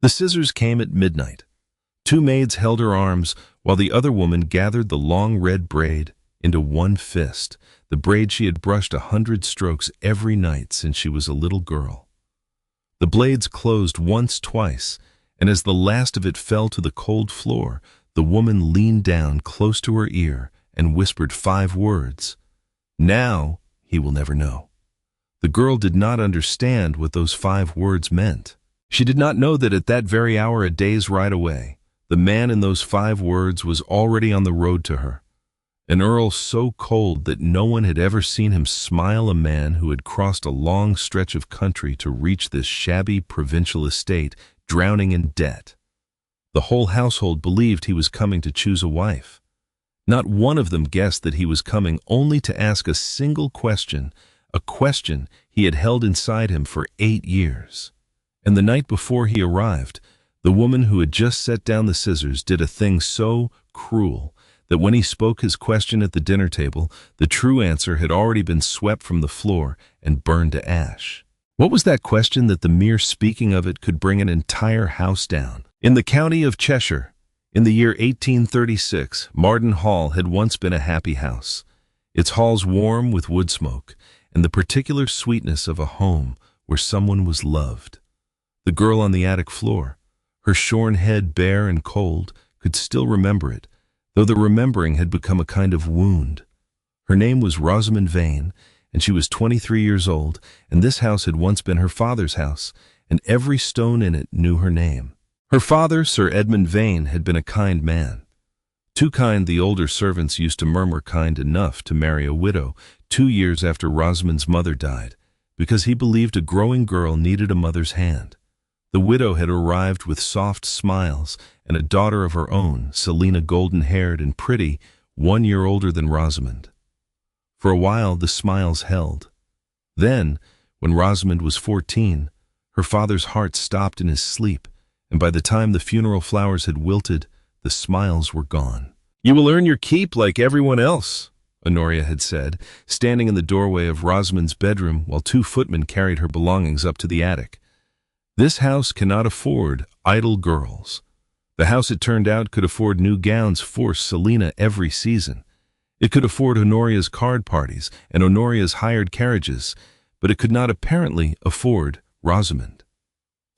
The scissors came at midnight. Two maids held her arms while the other woman gathered the long red braid into one fist, the braid she had brushed 100 strokes every night since she was a little girl. The blades closed once, twice, and as the last of it fell to the cold floor, the woman leaned down close to her ear and whispered 5 words. Now he will never know. The girl did not understand what those 5 words meant. She did not know that at that very hour, a day's ride away, the man in those 5 words was already on the road to her. An earl so cold that no one had ever seen him smile, a man who had crossed a long stretch of country to reach this shabby provincial estate, drowning in debt. The whole household believed he was coming to choose a wife. Not one of them guessed that he was coming only to ask a single question, a question he had held inside him for 8 years. And the night before he arrived, the woman who had just set down the scissors did a thing so cruel that when he spoke his question at the dinner table, the true answer had already been swept from the floor and burned to ash. What was that question that the mere speaking of it could bring an entire house down? In the county of Cheshire, in the year 1836, Marden Hall had once been a happy house, its halls warm with wood smoke and the particular sweetness of a home where someone was loved. The girl on the attic floor, her shorn head bare and cold, could still remember it, though the remembering had become a kind of wound. Her name was Rosamond Vane, and she was 23 years old, and this house had once been her father's house, and every stone in it knew her name. Her father, Sir Edmund Vane, had been a kind man. Too kind, the older servants used to murmur, kind enough to marry a widow 2 years after Rosamond's mother died, because he believed a growing girl needed a mother's hand. The widow had arrived with soft smiles and a daughter of her own, Selina, golden-haired and pretty, 1 year older than Rosamond. For a while the smiles held. Then, when Rosamond was 14, her father's heart stopped in his sleep, and by the time the funeral flowers had wilted, the smiles were gone. "You will earn your keep like everyone else," Honoria had said, standing in the doorway of Rosamond's bedroom while 2 footmen carried her belongings up to the attic. This house cannot afford idle girls. The house, it turned out, could afford new gowns for Selina every season. It could afford Honoria's card parties and Honoria's hired carriages, but it could not apparently afford Rosamond.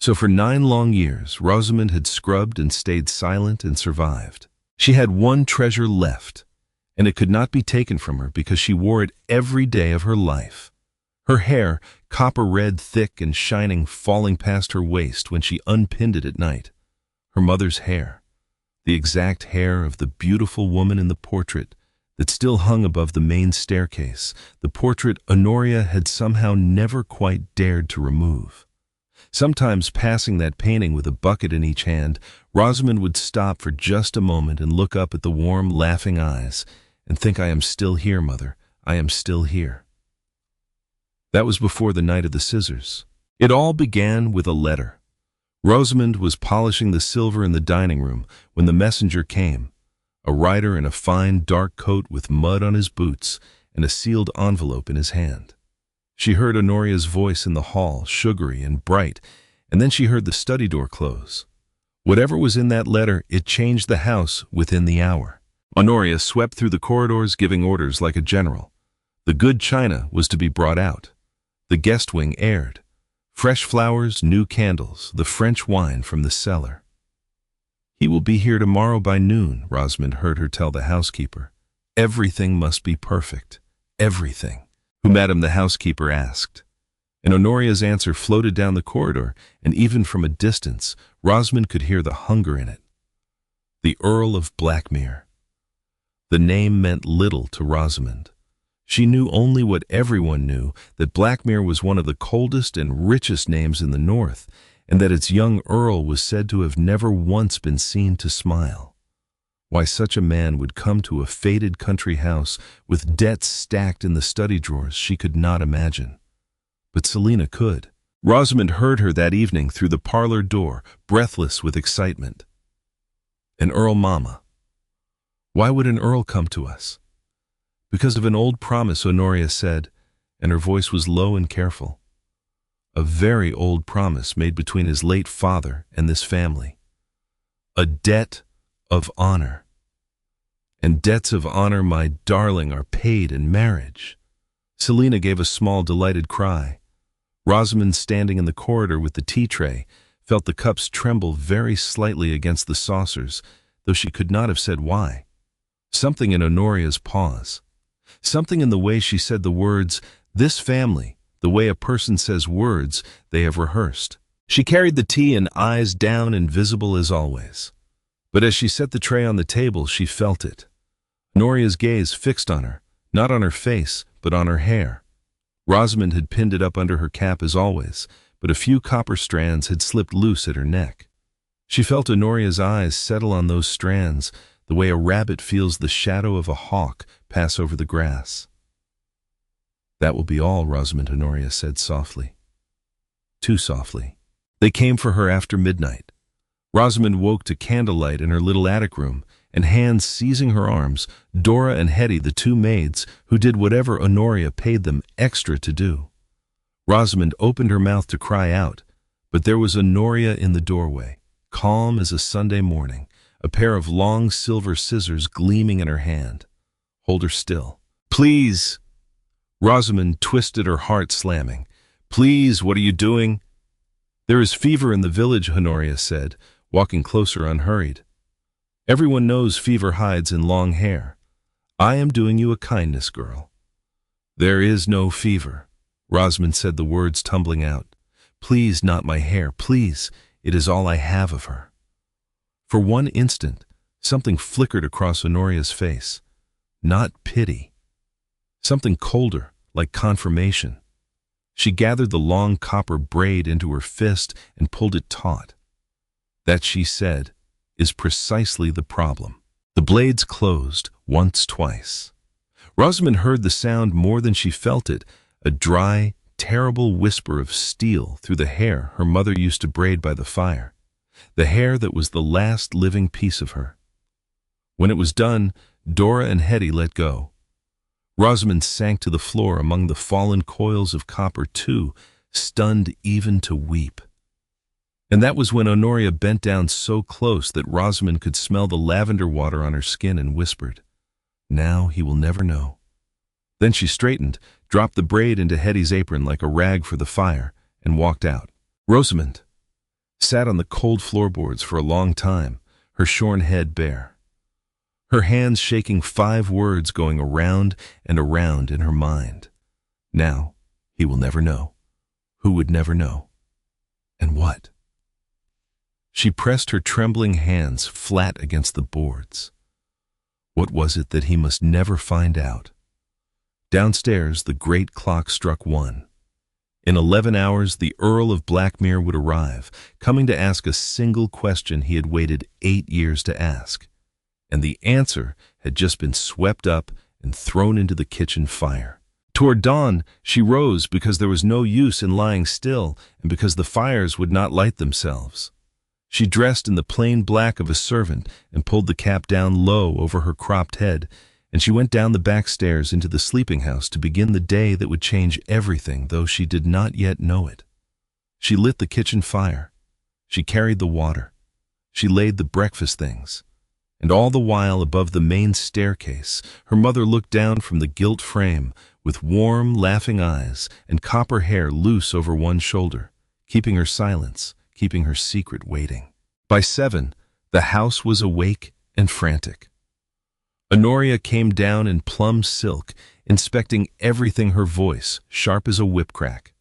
So for 9 long years, Rosamond had scrubbed and stayed silent and survived. She had one treasure left, and it could not be taken from her because she wore it every day of her life. Her hair, copper red, thick and shining, falling past her waist when she unpinned it at night. Her mother's hair, the exact hair of the beautiful woman in the portrait that still hung above the main staircase, the portrait Honoria had somehow never quite dared to remove. Sometimes, passing that painting with a bucket in each hand, Rosamond would stop for just a moment and look up at the warm, laughing eyes and think, "I am still here, Mother, I am still here." That was before the night of the scissors. It all began with a letter. Rosamond was polishing the silver in the dining room when the messenger came, a rider in a fine dark coat with mud on his boots and a sealed envelope in his hand. She heard Honoria's voice in the hall, sugary and bright, and then she heard the study door close. Whatever was in that letter, it changed the house within the hour. Honoria swept through the corridors giving orders like a general. The good china was to be brought out. The guest wing aired. Fresh flowers, new candles, the French wine from the cellar. "He will be here tomorrow by noon," Rosamond heard her tell the housekeeper. "Everything must be perfect. Everything." "Who, madam?" the housekeeper asked. And Honoria's answer floated down the corridor, and even from a distance, Rosamond could hear the hunger in it. The Earl of Blackmere. The name meant little to Rosamond. She knew only what everyone knew, that Blackmere was one of the coldest and richest names in the north, and that its young earl was said to have never once been seen to smile. Why such a man would come to a faded country house with debts stacked in the study drawers she could not imagine. But Selina could. Rosamond heard her that evening through the parlor door, breathless with excitement. "An earl, Mama." "Why would an earl come to us?" "Because of an old promise," Honoria said, and her voice was low and careful. a very old promise made between his late father and this family. A debt of honor. And debts of honor, my darling, are paid in marriage. Selina gave a small, delighted cry. Rosamond, standing in the corridor with the tea tray, felt the cups tremble very slightly against the saucers, though she could not have said why. Something in Honoria's pause. Something in the way she said the words, "this family," the way a person says words they have rehearsed. She carried the tea and eyes down and visible as always. But as she set the tray on the table, she felt it. Honoria's gaze fixed on her, not on her face, but on her hair. Rosamond had pinned it up under her cap as always, but a few copper strands had slipped loose at her neck. She felt Honoria's eyes settle on those strands the way a rabbit feels the shadow of a hawk pass over the grass. "That will be all," Rosamond, Honoria said softly. Too softly. They came for her after midnight. Rosamond woke to candlelight in her little attic room, and hands seizing her arms, Dora and Hetty, the two maids, who did whatever Honoria paid them extra to do. Rosamond opened her mouth to cry out, but there was Honoria in the doorway, calm as a Sunday morning, a pair of long silver scissors gleaming in her hand. "Hold her still." "Please!" Rosamond twisted, her heart slamming. "Please, what are you doing?" "There is fever in the village," Honoria said, walking closer unhurried. "Everyone knows fever hides in long hair. I am doing you a kindness, girl." "There is no fever." Rosamond said, the words tumbling out. "Please, not my hair, please. It is all I have of her." For one instant, something flickered across Honoria's face. Not pity. Something colder, like confirmation. She gathered the long copper braid into her fist and pulled it taut. "That," she said, "is precisely the problem." The blades closed, once, twice. Rosamond heard the sound more than she felt it, a dry, terrible whisper of steel through the hair her mother used to braid by the fire, the hair that was the last living piece of her. When it was done, Dora and Hetty let go. Rosamond sank to the floor among the fallen coils of copper too, stunned even to weep. And that was when Honoria bent down so close that Rosamond could smell the lavender water on her skin and whispered, "Now he will never know." Then she straightened, dropped the braid into Hetty's apron like a rag for the fire, and walked out. Rosamond sat on the cold floorboards for a long time, her shorn head bare. Her hands shaking, 5 words going around and around in her mind. Now he will never know. Who would never know? And what? She pressed her trembling hands flat against the boards. What was it that he must never find out? Downstairs, the great clock struck 1. In 11 hours, the Earl of Blackmere would arrive, coming to ask a single question he had waited 8 years to ask. And the answer had just been swept up and thrown into the kitchen fire. Toward dawn, she rose because there was no use in lying still and because the fires would not light themselves. She dressed in the plain black of a servant and pulled the cap down low over her cropped head, and she went down the back stairs into the sleeping house to begin the day that would change everything, though she did not yet know it. She lit the kitchen fire. She carried the water. She laid the breakfast things. And all the while above the main staircase, her mother looked down from the gilt frame with warm, laughing eyes and copper hair loose over one shoulder, keeping her silence, keeping her secret waiting. By 7, the house was awake and frantic. Honoria came down in plum silk, inspecting everything, her voice sharp as a whip crack.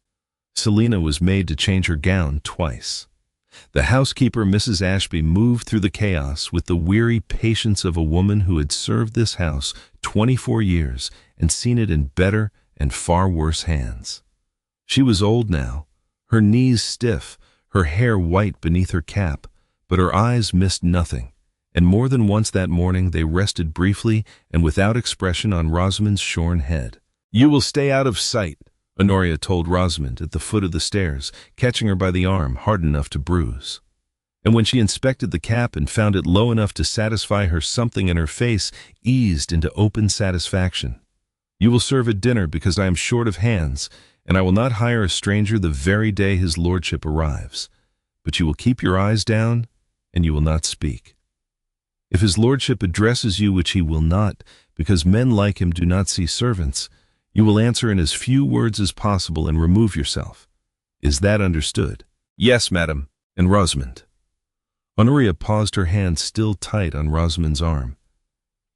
Selina was made to change her gown twice. The housekeeper, Mrs. Ashby, moved through the chaos with the weary patience of a woman who had served this house 24 years and seen it in better and far worse hands. She was old now, her knees stiff, her hair white beneath her cap, but her eyes missed nothing, and more than once that morning they rested briefly and without expression on Rosamond's shorn head. "You will stay out of sight," Honoria told Rosamond at the foot of the stairs, catching her by the arm hard enough to bruise. And when she inspected the cap and found it low enough to satisfy her, something in her face eased into open satisfaction. "You will serve at dinner because I am short of hands, and I will not hire a stranger the very day his lordship arrives. But you will keep your eyes down, and you will not speak. If his lordship addresses you, which he will not, because men like him do not see servants, you will answer in as few words as possible and remove yourself. Is that understood?" "Yes, madam." "And Rosamond." Honoria paused, her hand still tight on Rosamond's arm.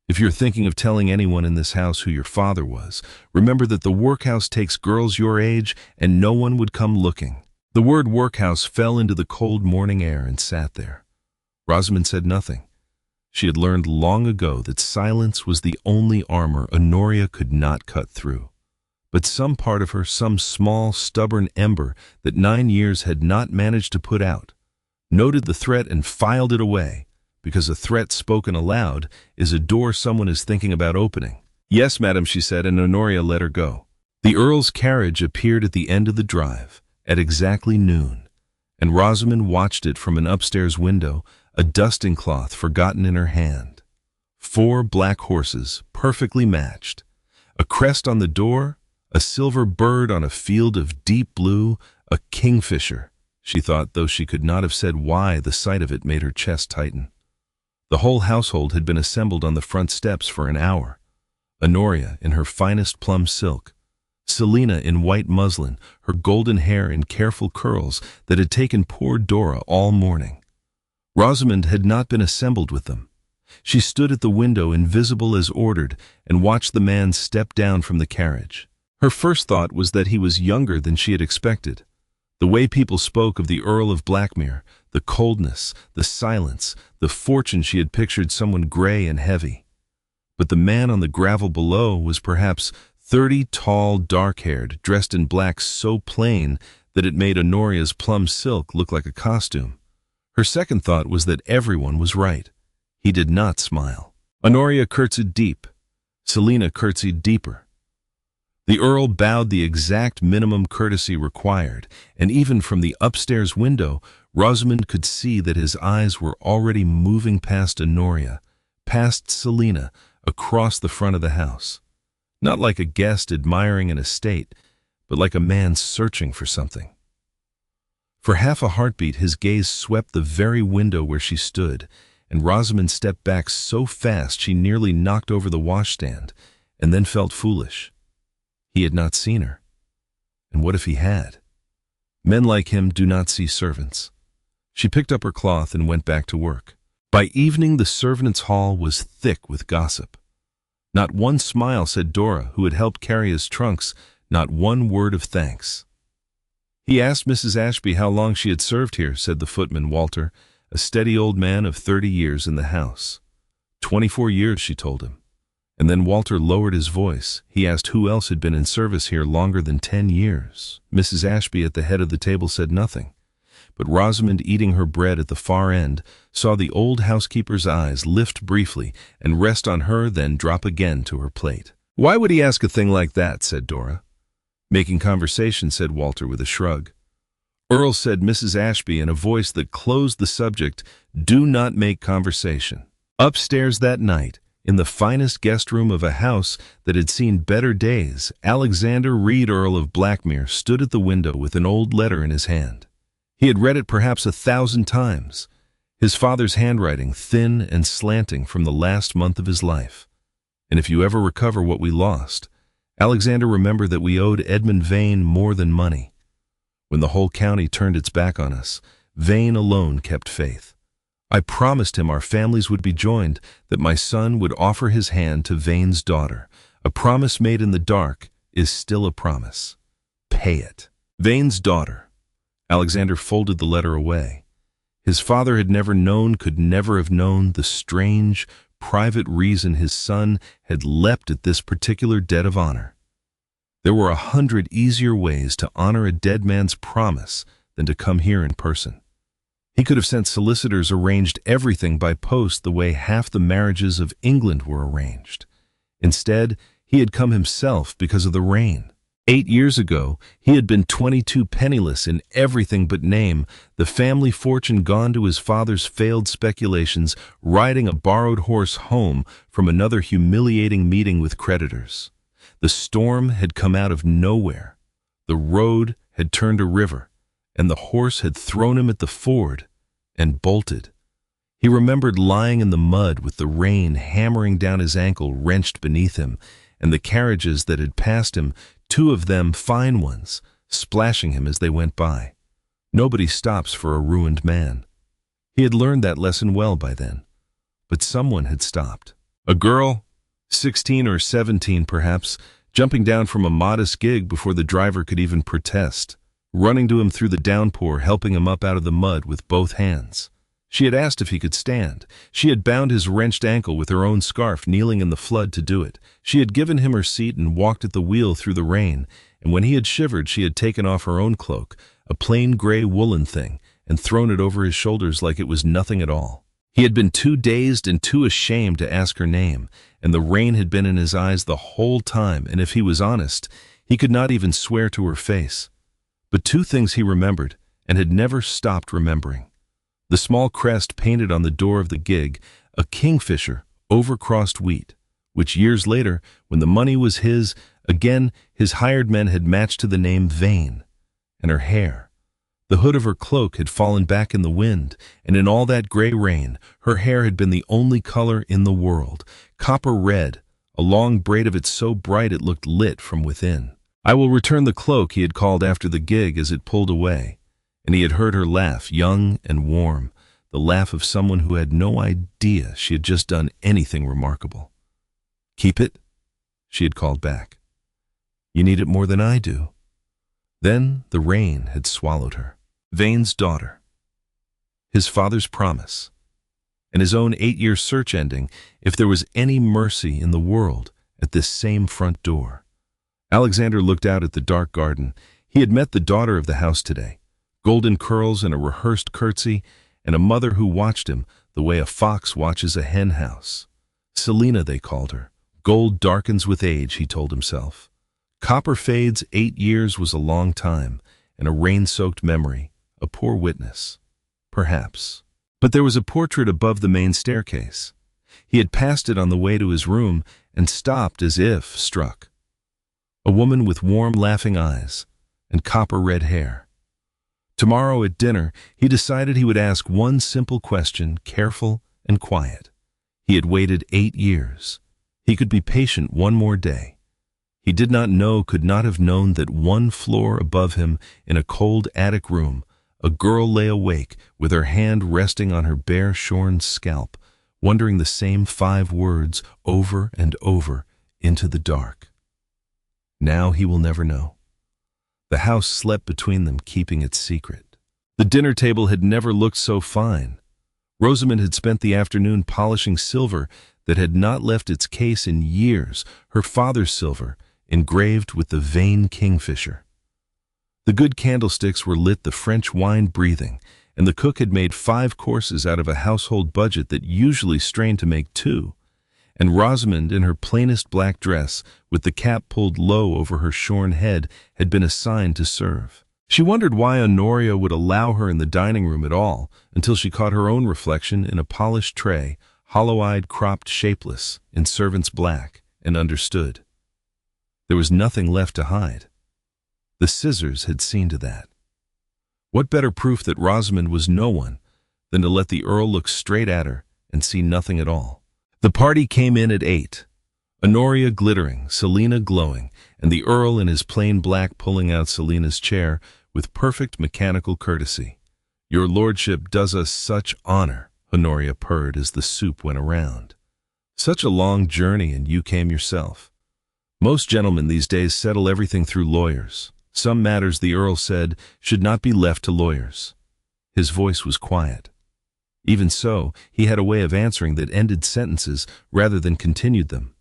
"If you're thinking of telling anyone in this house who your father was, remember that the workhouse takes girls your age, and no one would come looking." The word workhouse fell into the cold morning air and sat there. Rosamond said nothing. She had learned long ago that silence was the only armor Honoria could not cut through. But some part of her, some small, stubborn ember that 9 years had not managed to put out, noted the threat and filed it away, because a threat spoken aloud is a door someone is thinking about opening. "Yes, madam," she said, and Honoria let her go. The Earl's carriage appeared at the end of the drive at exactly noon, and Rosamond watched it from an upstairs window, a dusting cloth forgotten in her hand. 4 black horses, perfectly matched, a crest on the door, a silver bird on a field of deep blue, a kingfisher, she thought, though she could not have said why. The sight of it made her chest tighten. The whole household had been assembled on the front steps for an hour. Honoria in her finest plum silk, Selina in white muslin, her golden hair in careful curls that had taken poor Dora all morning. Rosamond had not been assembled with them. She stood at the window, invisible as ordered, and watched the man step down from the carriage. Her first thought was that he was younger than she had expected. The way people spoke of the Earl of Blackmere, the coldness, the silence, the fortune, she had pictured someone gray and heavy. But the man on the gravel below was perhaps 30, tall, dark-haired, dressed in black so plain that it made Honoria's plum silk look like a costume. Her second thought was that everyone was right. He did not smile. Honoria curtsied deep. Selina curtsied deeper. The Earl bowed the exact minimum courtesy required, and even from the upstairs window, Rosamond could see that his eyes were already moving past Honoria, past Selina, across the front of the house. Not like a guest admiring an estate, but like a man searching for something. For half a heartbeat, his gaze swept the very window where she stood, and Rosamond stepped back so fast she nearly knocked over the washstand, and then felt foolish. He had not seen her. And what if he had? Men like him do not see servants. She picked up her cloth and went back to work. By evening, the servants' hall was thick with gossip. Not one smile, said Dora, who had helped carry his trunks, not one word of thanks. He asked Mrs. Ashby how long she had served here, said the footman, Walter, a steady old man of 30 years in the house. 24 years, she told him. And then Walter lowered his voice. He asked who else had been in service here longer than 10 years. Mrs. Ashby at the head of the table said nothing. But Rosamond, eating her bread at the far end, saw the old housekeeper's eyes lift briefly and rest on her, then drop again to her plate. "Why would he ask a thing like that?" said Dora. "Making conversation," said Walter with a shrug. "Earl," said Mrs. Ashby in a voice that closed the subject, "do not make conversation." Upstairs that night, in the finest guest room of a house that had seen better days, Alexander Reed, Earl of Blackmere, stood at the window with an old letter in his hand. He had read it perhaps 1,000 times, his father's handwriting thin and slanting from the last month of his life. And if you ever recover what we lost, Alexander, remember that we owed Edmund Vane more than money. When the whole county turned its back on us, Vane alone kept faith. I promised him our families would be joined, that my son would offer his hand to Vane's daughter. A promise made in the dark is still a promise. Pay it. Vane's daughter. Alexander folded the letter away. His father had never known, could never have known, the strange, private reason his son had leapt at this particular debt of honor. There were 100 easier ways to honor a dead man's promise than to come here in person. He could have sent solicitors, arranged everything by post the way half the marriages of England were arranged. Instead, he had come himself because of the rain. 8 years ago, he had been 22 penniless in everything but name, the family fortune gone to his father's failed speculations, riding a borrowed horse home from another humiliating meeting with creditors. The storm had come out of nowhere. The road had turned a river, and the horse had thrown him at the ford and bolted. He remembered lying in the mud with the rain hammering down his ankle wrenched beneath him, and the carriages that had passed him, two of them fine ones, splashing him as they went by. Nobody stops for a ruined man. He had learned that lesson well by then. But someone had stopped. A girl, 16 or 17 perhaps, jumping down from a modest gig before the driver could even protest, running to him through the downpour, helping him up out of the mud with both hands. She had asked if he could stand. She had bound his wrenched ankle with her own scarf, kneeling in the flood to do it. She had given him her seat and walked at the wheel through the rain, and when he had shivered, she had taken off her own cloak, a plain gray woolen thing, and thrown it over his shoulders like it was nothing at all. He had been too dazed and too ashamed to ask her name, and the rain had been in his eyes the whole time, and if he was honest, he could not even swear to her face. But two things he remembered, and had never stopped remembering. The small crest painted on the door of the gig, a kingfisher over crossed wheat, which years later, when the money was his, again his hired men had matched to the name Vane, and her hair. The hood of her cloak had fallen back in the wind, and in all that gray rain, her hair had been the only color in the world, copper red, a long braid of it so bright it looked lit from within. "I will return the cloak," he had called after the gig as it pulled away, and he had heard her laugh, young and warm, the laugh of someone who had no idea she had just done anything remarkable. "Keep it," she had called back. "You need it more than I do." Then the rain had swallowed her. Vane's daughter. His father's promise. And his own 8-year search ending, if there was any mercy in the world, at this same front door. Alexander looked out at the dark garden. He had met the daughter of the house today. Golden curls and a rehearsed curtsy, and a mother who watched him the way a fox watches a hen house. Selina, they called her. Gold darkens with age, he told himself. Copper fades. 8 years was a long time, and a rain-soaked memory, a poor witness. Perhaps. But there was a portrait above the main staircase. He had passed it on the way to his room and stopped as if struck. A woman with warm, laughing eyes and copper-red hair. Tomorrow at dinner, he decided he would ask one simple question, careful and quiet. He had waited 8 years. He could be patient one more day. He did not know, could not have known that one floor above him, in a cold attic room, a girl lay awake with her hand resting on her bare, shorn scalp, wondering the same 5 words over and over into the dark. Now he will never know. The house slept between them, keeping its secret. The dinner table had never looked so fine. Rosamond had spent the afternoon polishing silver that had not left its case in years, her father's silver, engraved with the Vane kingfisher. The good candlesticks were lit, the French wine breathing, and the cook had made 5 courses out of a household budget that usually strained to make 2. And Rosamond, in her plainest black dress, with the cap pulled low over her shorn head, had been assigned to serve. She wondered why Honoria would allow her in the dining room at all, until she caught her own reflection in a polished tray, hollow-eyed, cropped, shapeless, in servant's black, and understood. There was nothing left to hide. The scissors had seen to that. What better proof that Rosamond was no one than to let the Earl look straight at her and see nothing at all? The party came in at 8. Honoria glittering, Selina glowing, and the Earl in his plain black pulling out Selina's chair with perfect mechanical courtesy. "Your lordship does us such honor," Honoria purred as the soup went around. "Such a long journey, and you came yourself. Most gentlemen these days settle everything through lawyers. Some matters," the Earl said, "should not be left to lawyers." His voice was quiet. Even so, he had a way of answering that ended sentences rather than continued them.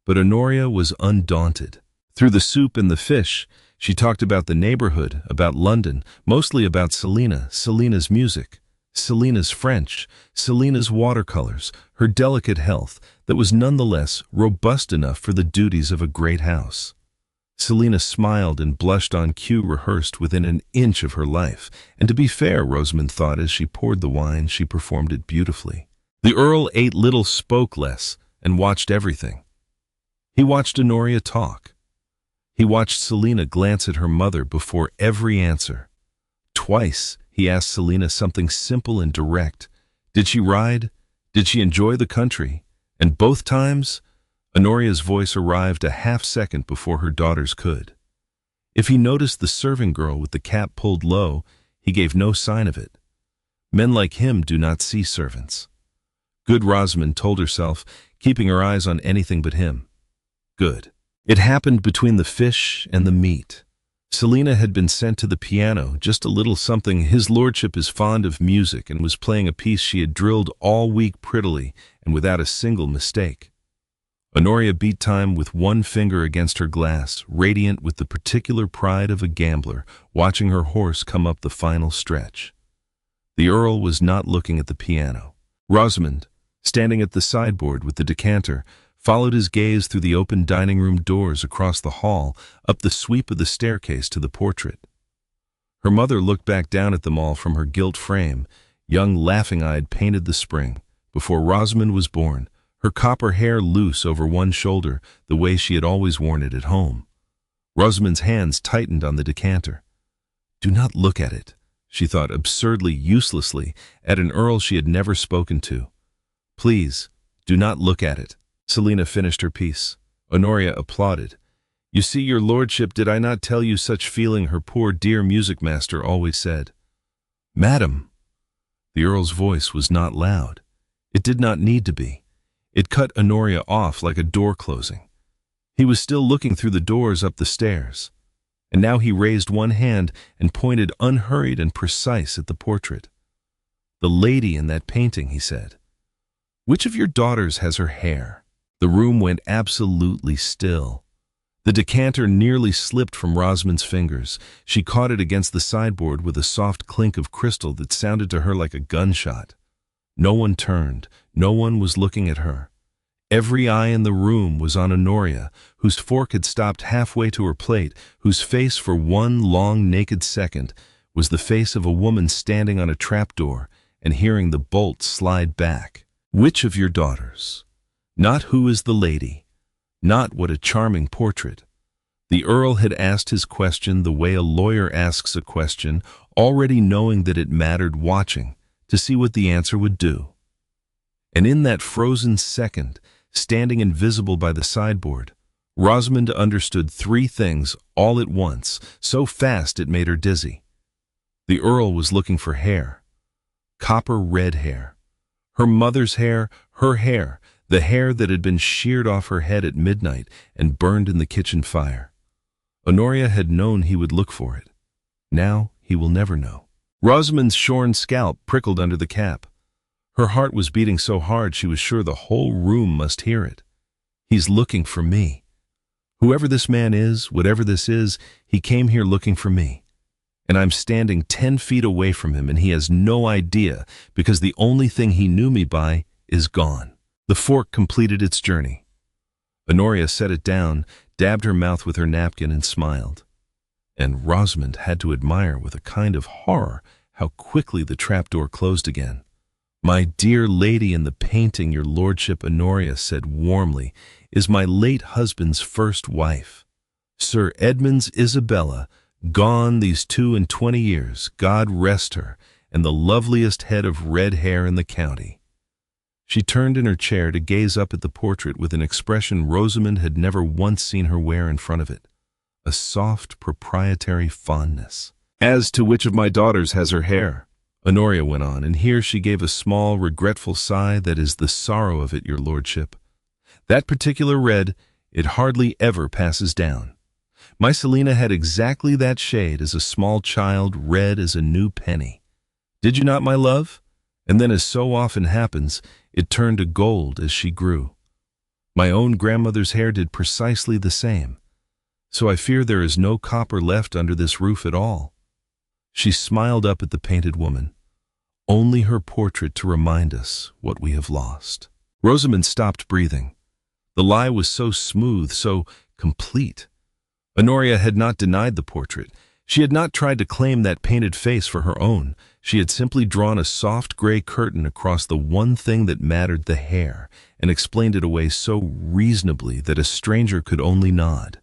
But Honoria was undaunted. Through the soup and the fish, she talked about the neighborhood, about London, mostly about Selina, Selina's music, Selina's French, Selina's watercolors, her delicate health that was nonetheless robust enough for the duties of a great house. Selina smiled and blushed on cue, rehearsed within an inch of her life, and to be fair, Rosamond thought as she poured the wine, she performed it beautifully. The Earl ate little, spoke less, and watched everything. He watched Honoria talk. He watched Selina glance at her mother before every answer. Twice, he asked Selina something simple and direct. Did she ride? Did she enjoy the country? And both times, Honoria's voice arrived a half-second before her daughter's could. If he noticed the serving girl with the cap pulled low, he gave no sign of it. Men like him do not see servants. Good, Rosamond told herself, keeping her eyes on anything but him. Good. It happened between the fish and the meat. Selina had been sent to the piano, just a little something. His lordship is fond of music and was playing a piece she had drilled all week prettily and without a single mistake. Honoria beat time with one finger against her glass, radiant with the particular pride of a gambler, watching her horse come up the final stretch. The Earl was not looking at the piano. Rosamond, standing at the sideboard with the decanter, followed his gaze through the open dining room doors across the hall, up the sweep of the staircase to the portrait. Her mother looked back down at them all from her gilt frame, young laughing-eyed painted the spring, before Rosamond was born, her copper hair loose over one shoulder, the way she had always worn it at home. Rosamond's hands tightened on the decanter. Do not look at it, she thought absurdly, uselessly, at an earl she had never spoken to. Please, do not look at it. Selina finished her piece. Honoria applauded. You see, your lordship, did I not tell you such feeling, her poor dear music master always said. Madam. The earl's voice was not loud. It did not need to be. It cut Honoria off like a door closing. He was still looking through the doors up the stairs, and now he raised one hand and pointed unhurried and precise at the portrait. The lady in that painting, he said. Which of your daughters has her hair? The room went absolutely still. The decanter nearly slipped from Rosamond's fingers. She caught it against the sideboard with a soft clink of crystal that sounded to her like a gunshot. No one turned. No one was looking at her. Every eye in the room was on Honoria, whose fork had stopped halfway to her plate, whose face for one long naked second was the face of a woman standing on a trapdoor and hearing the bolt slide back. Which of your daughters? Not who is the lady, not what a charming portrait. The Earl had asked his question the way a lawyer asks a question, already knowing that it mattered, watching to see what the answer would do. And in that frozen second, standing invisible by the sideboard, Rosamond understood three things all at once, so fast it made her dizzy. The Earl was looking for hair, copper red hair. Her mother's hair, her hair, the hair that had been sheared off her head at midnight and burned in the kitchen fire. Honoria had known he would look for it. Now he will never know. Rosamond's shorn scalp prickled under the cap. Her heart was beating so hard she was sure the whole room must hear it. He's looking for me. Whoever this man is, whatever this is, he came here looking for me. And I'm standing 10 feet away from him, and he has no idea, because the only thing he knew me by is gone. The fork completed its journey. Honoria set it down, dabbed her mouth with her napkin, and smiled. And Rosamond had to admire with a kind of horror how quickly the trapdoor closed again. My dear lady in the painting, your lordship, Honoria said warmly, is my late husband's first wife, Sir Edmund's Isabella, gone these 22 years, God rest her, and the loveliest head of red hair in the county. She turned in her chair to gaze up at the portrait with an expression Rosamond had never once seen her wear in front of it, a soft, proprietary fondness. As to which of my daughters has her hair, Honoria went on, and here she gave a small, regretful sigh. That is the sorrow of it, your lordship. That particular red, it hardly ever passes down. My Selina had exactly that shade as a small child, red as a new penny. Did you not, my love? And then, as so often happens, it turned to gold as she grew. My own grandmother's hair did precisely the same. So I fear there is no copper left under this roof at all. She smiled up at the painted woman. Only her portrait to remind us what we have lost. Rosamond stopped breathing. The lie was so smooth, so complete. Honoria had not denied the portrait. She had not tried to claim that painted face for her own. She had simply drawn a soft gray curtain across the one thing that mattered, the hair, and explained it away so reasonably that a stranger could only nod.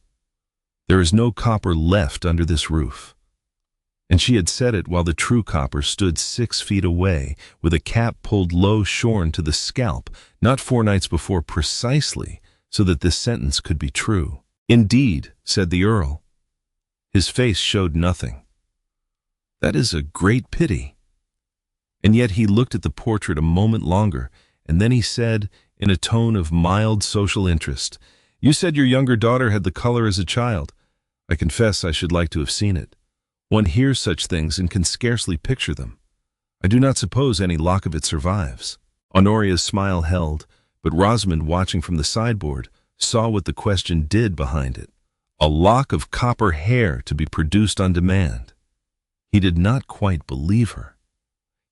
There is no copper left under this roof. And she had said it while the true copper stood 6 feet away, with a cap pulled low shorn to the scalp, not 4 nights before precisely, so that this sentence could be true. "Indeed," said the Earl. His face showed nothing. "That is a great pity." And yet he looked at the portrait a moment longer, and then he said, in a tone of mild social interest, "You said your younger daughter had the color as a child. I confess I should like to have seen it. One hears such things and can scarcely picture them. I do not suppose any lock of it survives." Honoria's smile held, but Rosamond, watching from the sideboard, saw what the question did behind it. A lock of copper hair to be produced on demand. He did not quite believe her.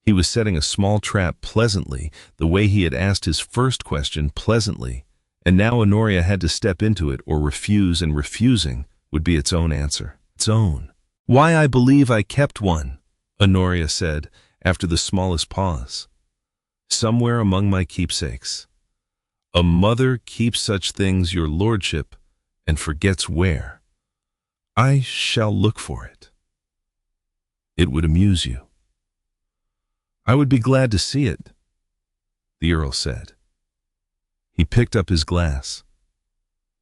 He was setting a small trap pleasantly, the way he had asked his first question pleasantly, and now Honoria had to step into it or refuse, and refusing would be its own answer. Its own. "Why, I believe I kept one," Honoria said, after the smallest pause. "Somewhere among my keepsakes. A mother keeps such things, your lordship, and forgets where. I shall look for it. It would amuse you." "I would be glad to see it," the Earl said. He picked up his glass.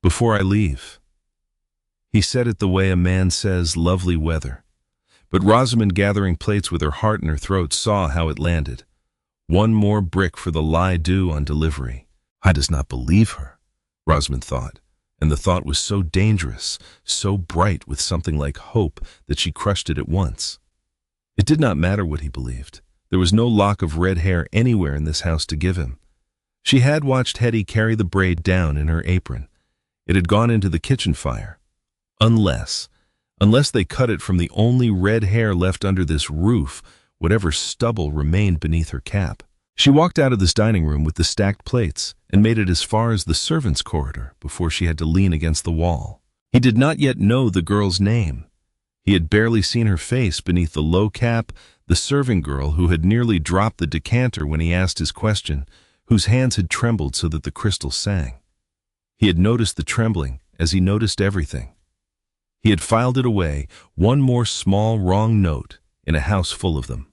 "Before I leave." He said it the way a man says lovely weather. But Rosamond, gathering plates with her heart in her throat, saw how it landed. One more brick for the lie due on delivery. I does not believe her, Rosamond thought, and the thought was so dangerous, so bright with something like hope, that she crushed it at once. It did not matter what he believed. There was no lock of red hair anywhere in this house to give him. She had watched Hetty carry the braid down in her apron. It had gone into the kitchen fire. Unless they cut it from the only red hair left under this roof, whatever stubble remained beneath her cap. She walked out of this dining room with the stacked plates and made it as far as the servants' corridor before she had to lean against the wall. He did not yet know the girl's name. He had barely seen her face beneath the low cap, the serving girl who had nearly dropped the decanter when he asked his question, whose hands had trembled so that the crystal sang. He had noticed the trembling as he noticed everything. He had filed it away, one more small wrong note in a house full of them.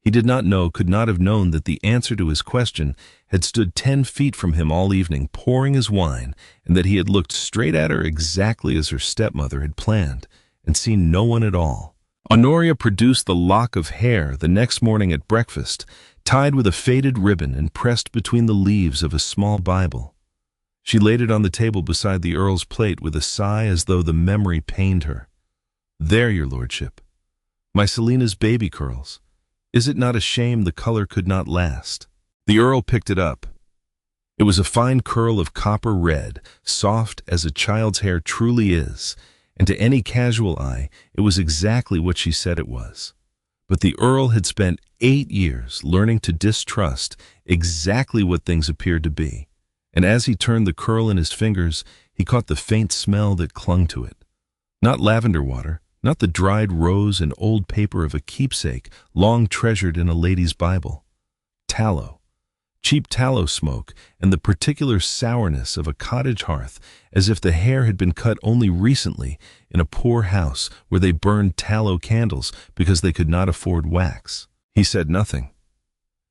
He did not know, could not have known, that the answer to his question had stood 10 feet from him all evening, pouring his wine, and that he had looked straight at her exactly as her stepmother had planned, and seen no one at all. Honoria produced the lock of hair the next morning at breakfast, tied with a faded ribbon and pressed between the leaves of a small Bible. She laid it on the table beside the Earl's plate with a sigh as though the memory pained her. "There, your lordship. My Selina's baby curls. Is it not a shame the color could not last?" The Earl picked it up. It was a fine curl of copper red, soft as a child's hair truly is, and to any casual eye it was exactly what she said it was. But the Earl had spent 8 years learning to distrust exactly what things appeared to be. And as he turned the curl in his fingers, he caught the faint smell that clung to it. Not lavender water, not the dried rose and old paper of a keepsake long treasured in a lady's Bible. Tallow, cheap tallow smoke, and the particular sourness of a cottage hearth, as if the hair had been cut only recently in a poor house where they burned tallow candles because they could not afford wax. He said nothing.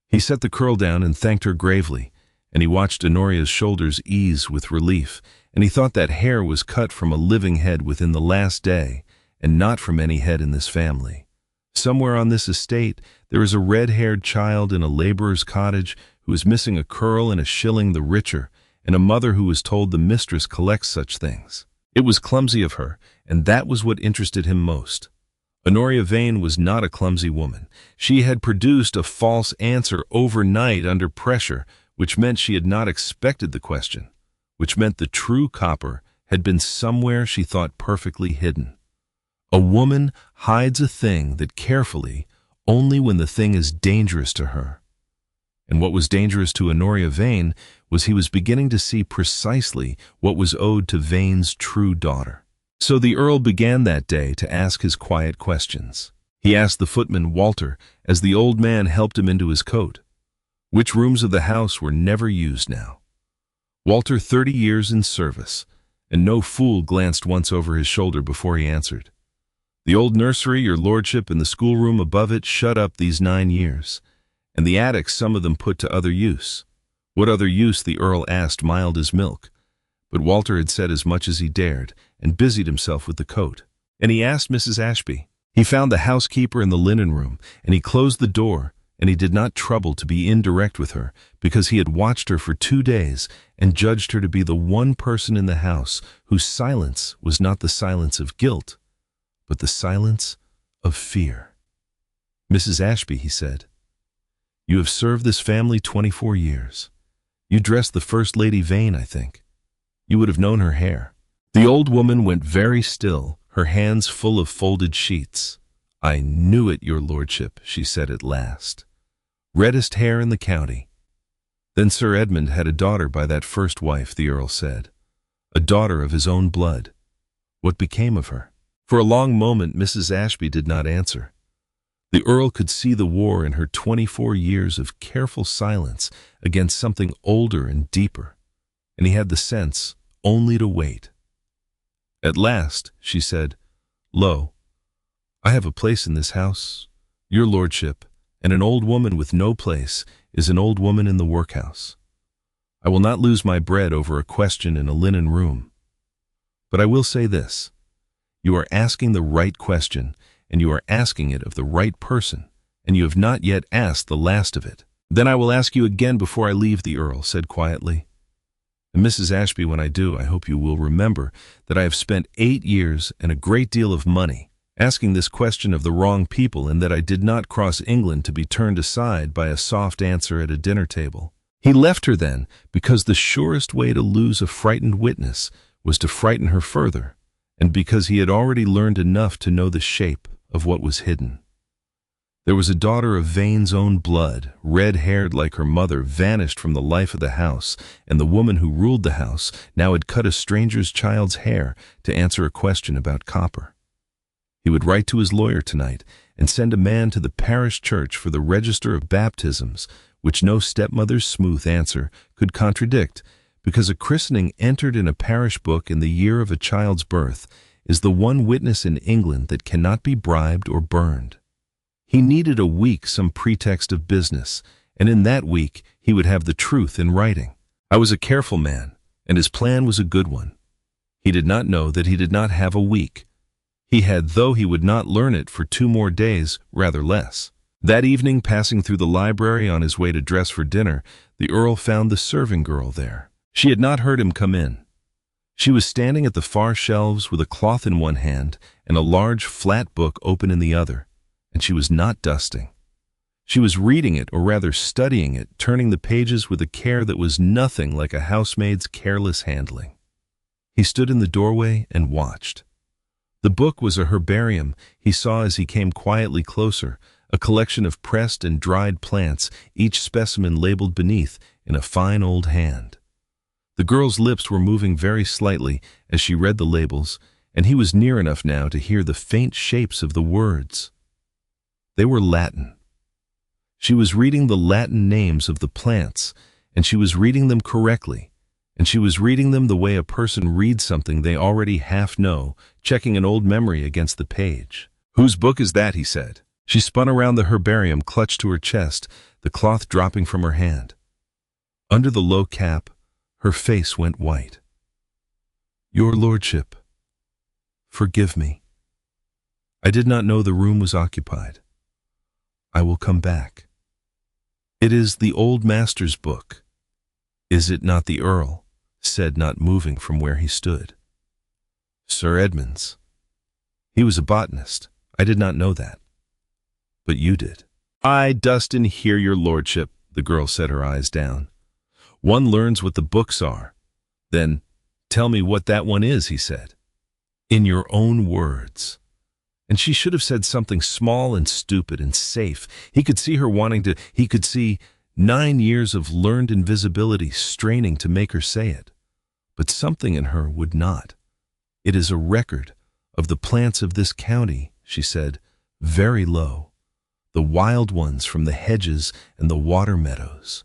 He set the curl down and thanked her gravely, and he watched Honoria's shoulders ease with relief, and he thought that hair was cut from a living head within the last day, and not from any head in this family. Somewhere on this estate there is a red-haired child in a laborer's cottage who is missing a curl and a shilling the richer, and a mother who is told the mistress collects such things. It was clumsy of her, and that was what interested him most. Honoria Vane was not a clumsy woman. She had produced a false answer overnight under pressure, which meant she had not expected the question, which meant the true copper had been somewhere she thought perfectly hidden. A woman hides a thing that carefully only when the thing is dangerous to her. And what was dangerous to Honoria Vane was he was beginning to see precisely what was owed to Vane's true daughter. So the Earl began that day to ask his quiet questions. He asked the footman, Walter, as the old man helped him into his coat, which rooms of the house were never used now. Walter, 30 years in service, and no fool glanced once over his shoulder before he answered. The old nursery, your lordship, and the schoolroom above it shut up these 9 years, and the attics some of them put to other use. What other use, the Earl asked, mild as milk. But Walter had said as much as he dared, and busied himself with the coat. And he asked Mrs. Ashby. He found the housekeeper in the linen room, and he closed the door, and he did not trouble to be indirect with her, because he had watched her for 2 days, and judged her to be the one person in the house whose silence was not the silence of guilt, but the silence of fear. Mrs. Ashby, he said, you have served this family 24 years. You dressed the First Lady Vane, I think. You would have known her hair. The old woman went very still, her hands full of folded sheets. I knew it, your lordship, she said at last. Reddest hair in the county. Then Sir Edmund had a daughter by that first wife, the Earl said. A daughter of his own blood. What became of her? For a long moment Mrs. Ashby did not answer. The Earl could see the war in her 24 years of careful silence against something older and deeper, and he had the sense only to wait. At last, she said, Lo, I have a place in this house, your lordship, and an old woman with no place is an old woman in the workhouse. I will not lose my bread over a question in a linen room. But I will say this, you are asking the right question, and you are asking it of the right person, and you have not yet asked the last of it. Then I will ask you again before I leave, the Earl said quietly. And Mrs. Ashby, when I do, I hope you will remember that I have spent 8 years and a great deal of money asking this question of the wrong people, and that I did not cross England to be turned aside by a soft answer at a dinner table. He left her then, because the surest way to lose a frightened witness was to frighten her further, and because he had already learned enough to know the shape of what was hidden. There was a daughter of Vane's own blood, red-haired like her mother, vanished from the life of the house, and the woman who ruled the house now had cut a stranger's child's hair to answer a question about copper. He would write to his lawyer tonight and send a man to the parish church for the register of baptisms, which no stepmother's smooth answer could contradict, because a christening entered in a parish book in the year of a child's birth is the one witness in England that cannot be bribed or burned. He needed a week, some pretext of business, and in that week he would have the truth in writing. I was a careful man, and his plan was a good one. He did not know that he did not have a week. He had, though he would not learn it for 2 more days, rather less. That evening, passing through the library on his way to dress for dinner, the Earl found the serving girl there. She had not heard him come in. She was standing at the far shelves with a cloth in one hand and a large flat book open in the other, and she was not dusting. She was reading it, or rather studying it, turning the pages with a care that was nothing like a housemaid's careless handling. He stood in the doorway and watched. The book was a herbarium, he saw as he came quietly closer, a collection of pressed and dried plants, each specimen labeled beneath in a fine old hand. The girl's lips were moving very slightly as she read the labels, and he was near enough now to hear the faint shapes of the words. They were Latin. She was reading the Latin names of the plants, and she was reading them correctly, and she was reading them the way a person reads something they already half know, checking an old memory against the page. "Whose book is that?" he said. She spun around the herbarium, clutched to her chest, the cloth dropping from her hand. Under the low cap, her face went white. "Your lordship, forgive me. I did not know the room was occupied. I will come back. It is the old master's book. Is it not?" the Earl said, not moving from where he stood. "Sir Edmund's. He was a botanist. I did not know that. But you did." "I dust in here, your lordship," the girl said, her eyes down. "One learns what the books are." "Then tell me what that one is," he said. "In your own words." And she should have said something small and stupid and safe. He could see her wanting to, he could see 9 years of learned invisibility straining to make her say it. But something in her would not. "It is a record of the plants of this county," she said, very low. "The wild ones from the hedges and the water meadows.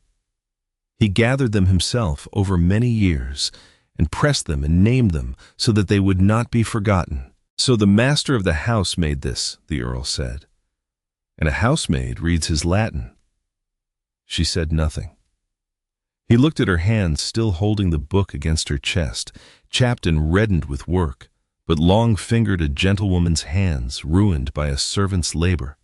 He gathered them himself over many years, and pressed them and named them so that they would not be forgotten. "So the master of the house made this," the Earl said. "And a housemaid reads his Latin." She said nothing. He looked at her hands still holding the book against her chest, chapped and reddened with work, but long-fingered a gentlewoman's hands ruined by a servant's labor.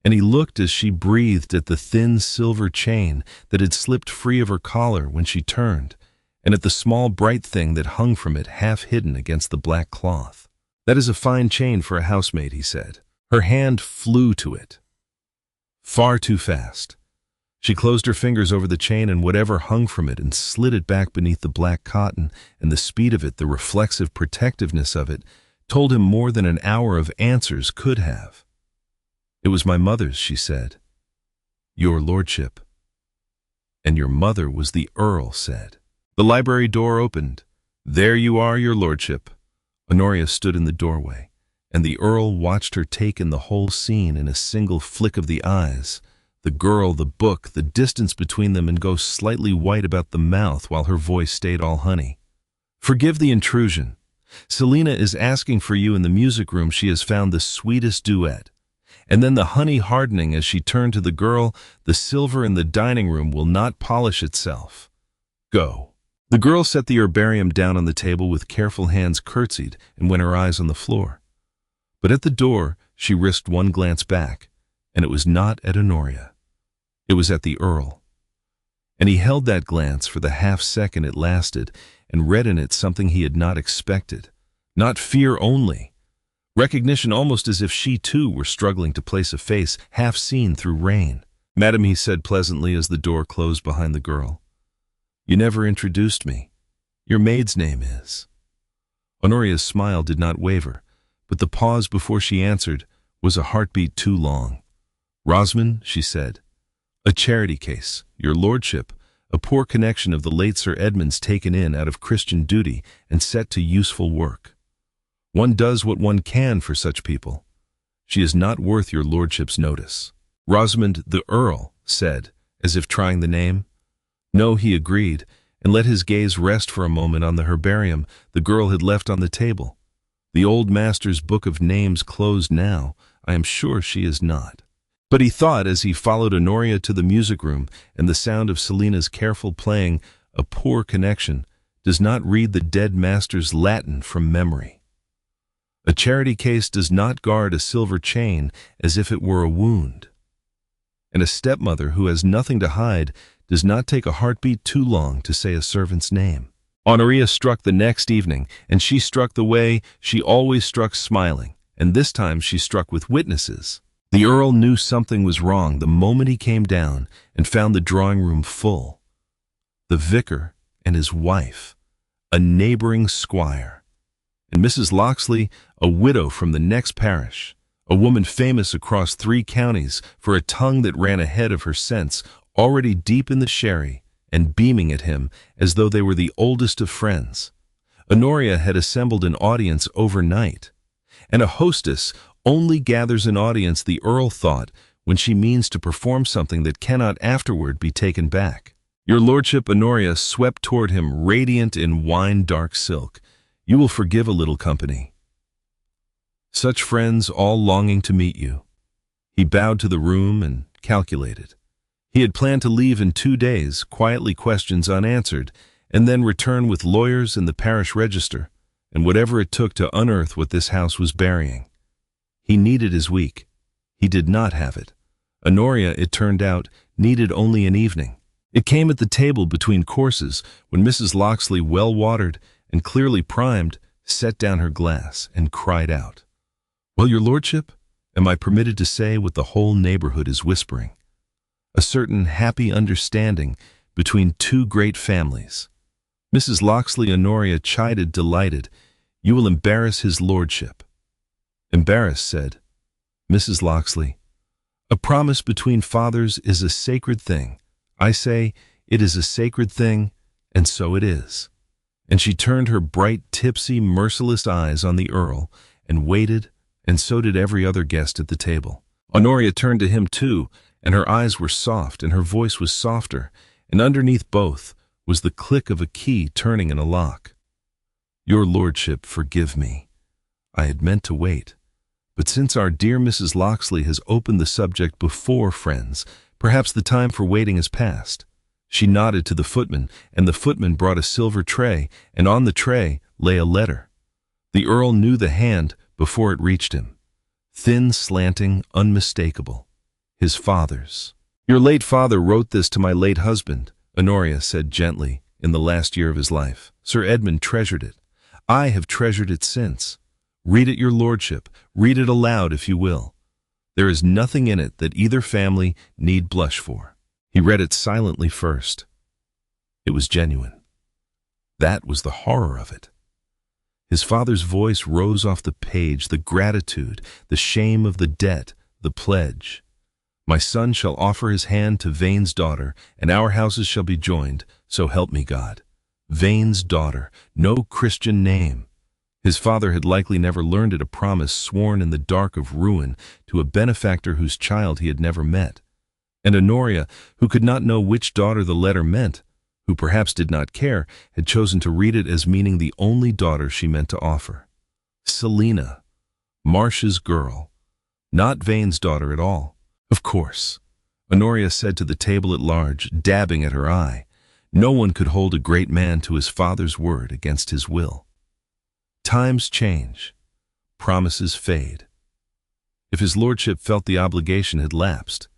And he looked as she breathed at the thin silver chain that had slipped free of her collar when she turned, and at the small bright thing that hung from it half hidden against the black cloth. "That is a fine chain for a housemaid," he said. Her hand flew to it. Far too fast. She closed her fingers over the chain and whatever hung from it and slid it back beneath the black cotton, and the speed of it, the reflexive protectiveness of it, told him more than an hour of answers could have. "It was my mother's," she said. "Your lordship." "And your mother was the Earl said." The library door opened. "There you are, your lordship." Honoria stood in the doorway, and the Earl watched her take in the whole scene in a single flick of the eyes, the girl, the book, the distance between them, and go slightly white about the mouth while her voice stayed all honey. "Forgive the intrusion. Selina is asking for you in the music room. She has found the sweetest duet." And then the honey hardening as she turned to the girl, "The silver in the dining room will not polish itself. Go." The girl set the herbarium down on the table with careful hands, curtsied, and went her eyes on the floor. But at the door, she risked one glance back, and it was not at Honoria. It was at the Earl. And he held that glance for the half-second it lasted, and read in it something he had not expected. Not fear only. Recognition, almost as if she too were struggling to place a face half seen through rain. "Madam," he said pleasantly as the door closed behind the girl, "you never introduced me. Your maid's name is—" Honoria's smile did not waver, but the pause before she answered was a heartbeat too long. "Rosamond," she said. "A charity case, your lordship, a poor connection of the late Sir Edmund's taken in out of Christian duty and set to useful work. One does what one can for such people. She is not worth your lordship's notice." "Rosamond," the Earl said, as if trying the name. "No," he agreed, and let his gaze rest for a moment on the herbarium the girl had left on the table. "The old master's book of names closed now. I am sure she is not." But he thought, as he followed Honoria to the music room, and the sound of Selina's careful playing, "A poor connection does not read the dead master's Latin from memory. A charity case does not guard a silver chain as if it were a wound. And a stepmother who has nothing to hide does not take a heartbeat too long to say a servant's name." Honoria struck the next evening, and she struck the way she always struck, smiling, and this time she struck with witnesses. The Earl knew something was wrong the moment he came down and found the drawing room full. The vicar and his wife, a neighboring squire, and Mrs. Locksley, a widow from the next parish, a woman famous across 3 counties for a tongue that ran ahead of her sense, already deep in the sherry and beaming at him as though they were the oldest of friends. Honoria had assembled an audience overnight, and a hostess only gathers an audience, the Earl thought, when she means to perform something that cannot afterward be taken back. "Your lordship," Honoria swept toward him, radiant in wine-dark silk, "you will forgive a little company. Such friends all longing to meet you." He bowed to the room and calculated. He had planned to leave in 2 days, quietly questions unanswered, and then return with lawyers and the parish register, and whatever it took to unearth what this house was burying. He needed his week. He did not have it. Honoria, it turned out, needed only an evening. It came at the table between courses when Mrs. Locksley, well-watered and clearly primed, set down her glass and cried out, "Well, your lordship, am I permitted to say what the whole neighborhood is whispering? A certain happy understanding between 2 great families." Mrs. Locksley, Honoria chided, delighted, "You will embarrass his lordship." "Embarrassed," said Mrs. Locksley. "A promise between fathers is a sacred thing. I say it is a sacred thing, and so it is." And she turned her bright, tipsy, merciless eyes on the Earl and waited, and so did every other guest at the table. Honoria turned to him too, and her eyes were soft and her voice was softer, and underneath both was the click of a key turning in a lock. Your lordship, forgive me. I had meant to wait. But since our dear Mrs. Locksley has opened the subject before friends, perhaps the time for waiting is past. She nodded to the footman, and the footman brought a silver tray, and on the tray lay a letter. The Earl knew the hand before it reached him. Thin, slanting, unmistakable. His father's. Your late father wrote this to my late husband, Honoria said gently, in the last year of his life. Sir Edmund treasured it. I have treasured it since. Read it, your lordship. Read it aloud, if you will. There is nothing in it that either family need blush for. He read it silently first. It was genuine. That was the horror of it. His father's voice rose off the page, the gratitude, the shame of the debt, the pledge. My son shall offer his hand to Vane's daughter, and our houses shall be joined, so help me God. Vane's daughter, no Christian name. His father had likely never learned it, a promise sworn in the dark of ruin to a benefactor whose child he had never met. And Honoria, who could not know which daughter the letter meant, who perhaps did not care, had chosen to read it as meaning the only daughter she meant to offer. Selina, Marsh's girl, not Vane's daughter at all. Of course, Honoria said to the table at large, dabbing at her eye. No one could hold a great man to his father's word against his will. Times change. Promises fade. If his lordship felt the obligation had lapsed,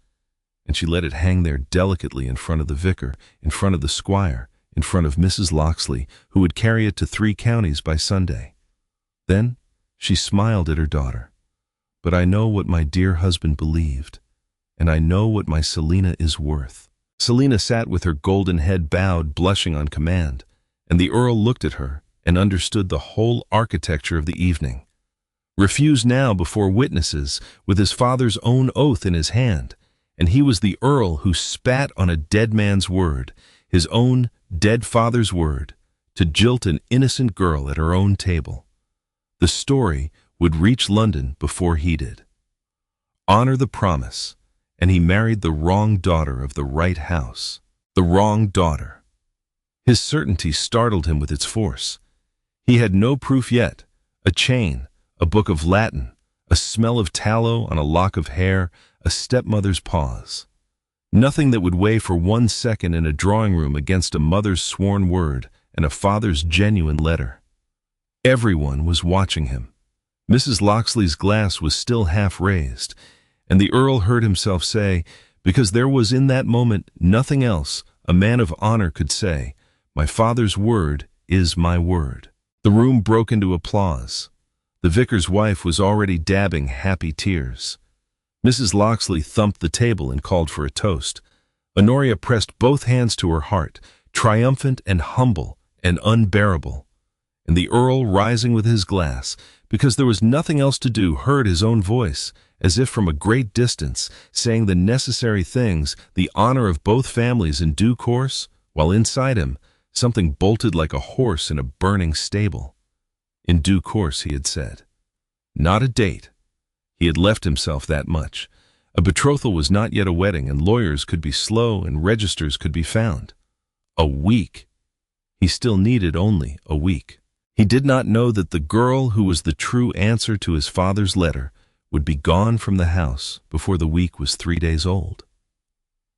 and she let it hang there delicately in front of the vicar, in front of the squire, in front of Mrs. Locksley, who would carry it to 3 counties by Sunday. Then she smiled at her daughter. But I know what my dear husband believed, and I know what my Selina is worth. Selina sat with her golden head bowed, blushing on command, and the Earl looked at her and understood the whole architecture of the evening. Refused now before witnesses, with his father's own oath in his hand, and he was the Earl who spat on a dead man's word, his own dead father's word, to jilt an innocent girl at her own table. The story would reach London before he did. Honor the promise, and he married the wrong daughter of the right house. The wrong daughter. His certainty startled him with its force. He had no proof yet. A chain, a book of Latin, a smell of tallow on a lock of hair, a stepmother's pause. Nothing that would weigh for 1 second in a drawing room against a mother's sworn word and a father's genuine letter. Everyone was watching him. Mrs. Locksley's glass was still half raised, and the Earl heard himself say, because there was in that moment nothing else a man of honor could say, my father's word is my word. The room broke into applause. The vicar's wife was already dabbing happy tears. Mrs. Locksley thumped the table and called for a toast. Honoria pressed both hands to her heart, triumphant and humble and unbearable. And the Earl, rising with his glass, because there was nothing else to do, heard his own voice, as if from a great distance, saying the necessary things, the honor of both families in due course, while inside him, something bolted like a horse in a burning stable. In due course, he had said. Not a date. He had left himself that much. A betrothal was not yet a wedding, and lawyers could be slow and registers could be found. A week. He still needed only a week. He did not know that the girl who was the true answer to his father's letter would be gone from the house before the week was 3 days old.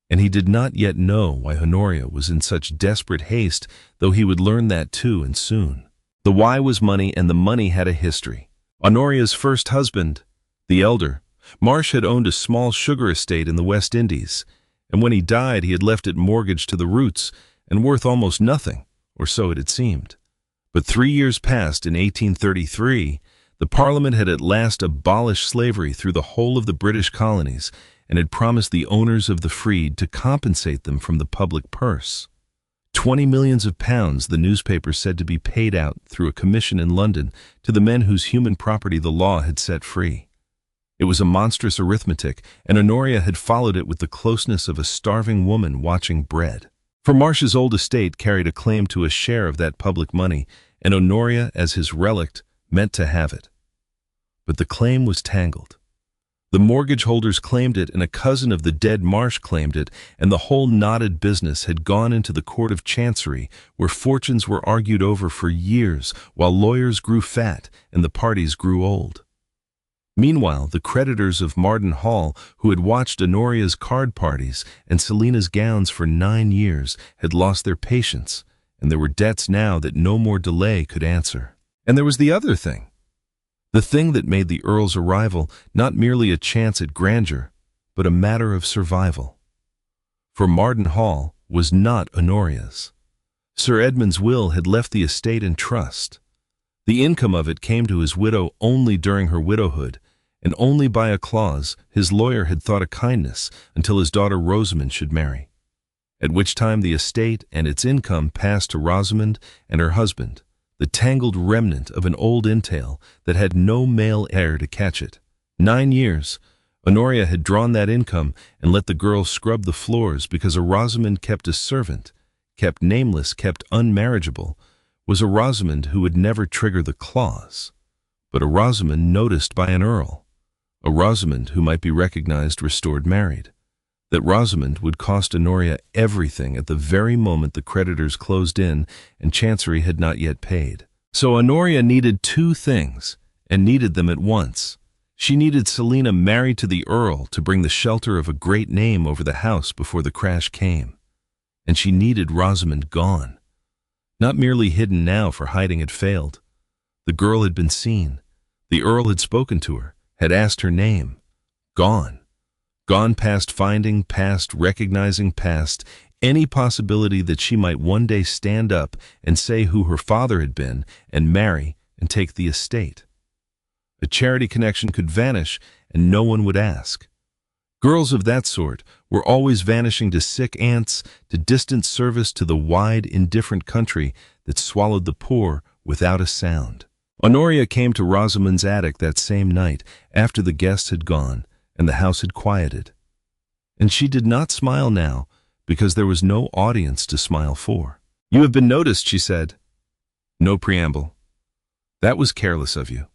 And he did not yet know why Honoria was in such desperate haste, though he would learn that too, and soon. The why was money, and the money had a history. Honoria's first husband, the elder, Marsh, had owned a small sugar estate in the West Indies, and when he died he had left it mortgaged to the roots and worth almost nothing, or so it had seemed. But 3 years passed. In 1833, the Parliament had at last abolished slavery through the whole of the British colonies and had promised the owners of the freed to compensate them from the public purse. 20 millions of pounds the newspaper said to be paid out through a commission in London to the men whose human property the law had set free. It was a monstrous arithmetic, and Honoria had followed it with the closeness of a starving woman watching bread. For Marsh's old estate carried a claim to a share of that public money, and Honoria, as his relict, meant to have it. But the claim was tangled. The mortgage holders claimed it, and a cousin of the dead Marsh claimed it, and the whole knotted business had gone into the Court of Chancery, where fortunes were argued over for years, while lawyers grew fat and the parties grew old. Meanwhile, the creditors of Marden Hall, who had watched Honoria's card parties and Selina's gowns for 9 years, had lost their patience, and there were debts now that no more delay could answer. And there was the other thing. The thing that made the Earl's arrival not merely a chance at grandeur, but a matter of survival. For Marden Hall was not Honoria's. Sir Edmund's will had left the estate in trust. The income of it came to his widow only during her widowhood, and only by a clause his lawyer had thought a kindness until his daughter Rosamond should marry, at which time the estate and its income passed to Rosamond and her husband, the tangled remnant of an old entail that had no male heir to catch it. 9 years, Honoria had drawn that income and let the girl scrub the floors because a Rosamond kept a servant, kept nameless, kept unmarriageable, was a Rosamond who would never trigger the clause, but a Rosamond noticed by an earl, a Rosamond who might be recognized restored married. That Rosamond would cost Honoria everything at the very moment the creditors closed in and Chancery had not yet paid. So Honoria needed 2 things, and needed them at once. She needed Selina married to the Earl to bring the shelter of a great name over the house before the crash came. And she needed Rosamond gone. Not merely hidden now, for hiding had failed. The girl had been seen. The Earl had spoken to her, had asked her name. Gone. Gone past finding, past recognizing, past any possibility that she might one day stand up and say who her father had been and marry and take the estate. A charity connection could vanish and no one would ask. Girls of that sort were always vanishing to sick aunts, to distant service, to the wide, indifferent country that swallowed the poor without a sound. Honoria came to Rosamond's attic that same night after the guests had gone and the house had quieted. And she did not smile now, because there was no audience to smile for. "You have been noticed," she said. No preamble. "That was careless of you."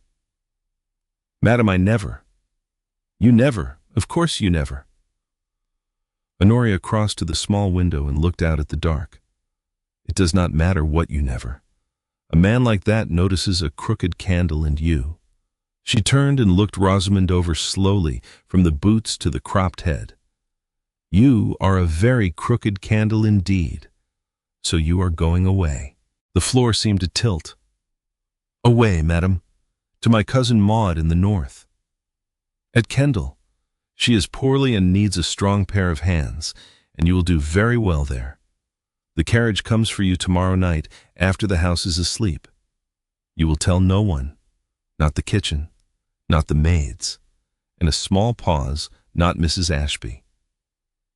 "Madam, I never." "You never. Of course you never." Honoria crossed to the small window and looked out at the dark. "It does not matter what you never. A man like that notices a crooked candle and you." She turned and looked Rosamond over slowly from the boots to the cropped head. "You are a very crooked candle indeed. So you are going away." The floor seemed to tilt. "Away, madam, to my cousin Maud in the north." "At Kendal. She is poorly and needs a strong pair of hands, and you will do very well there. The carriage comes for you tomorrow night after the house is asleep. You will tell no one, not the kitchen, not the maids," and a small pause, "not Mrs. Ashby.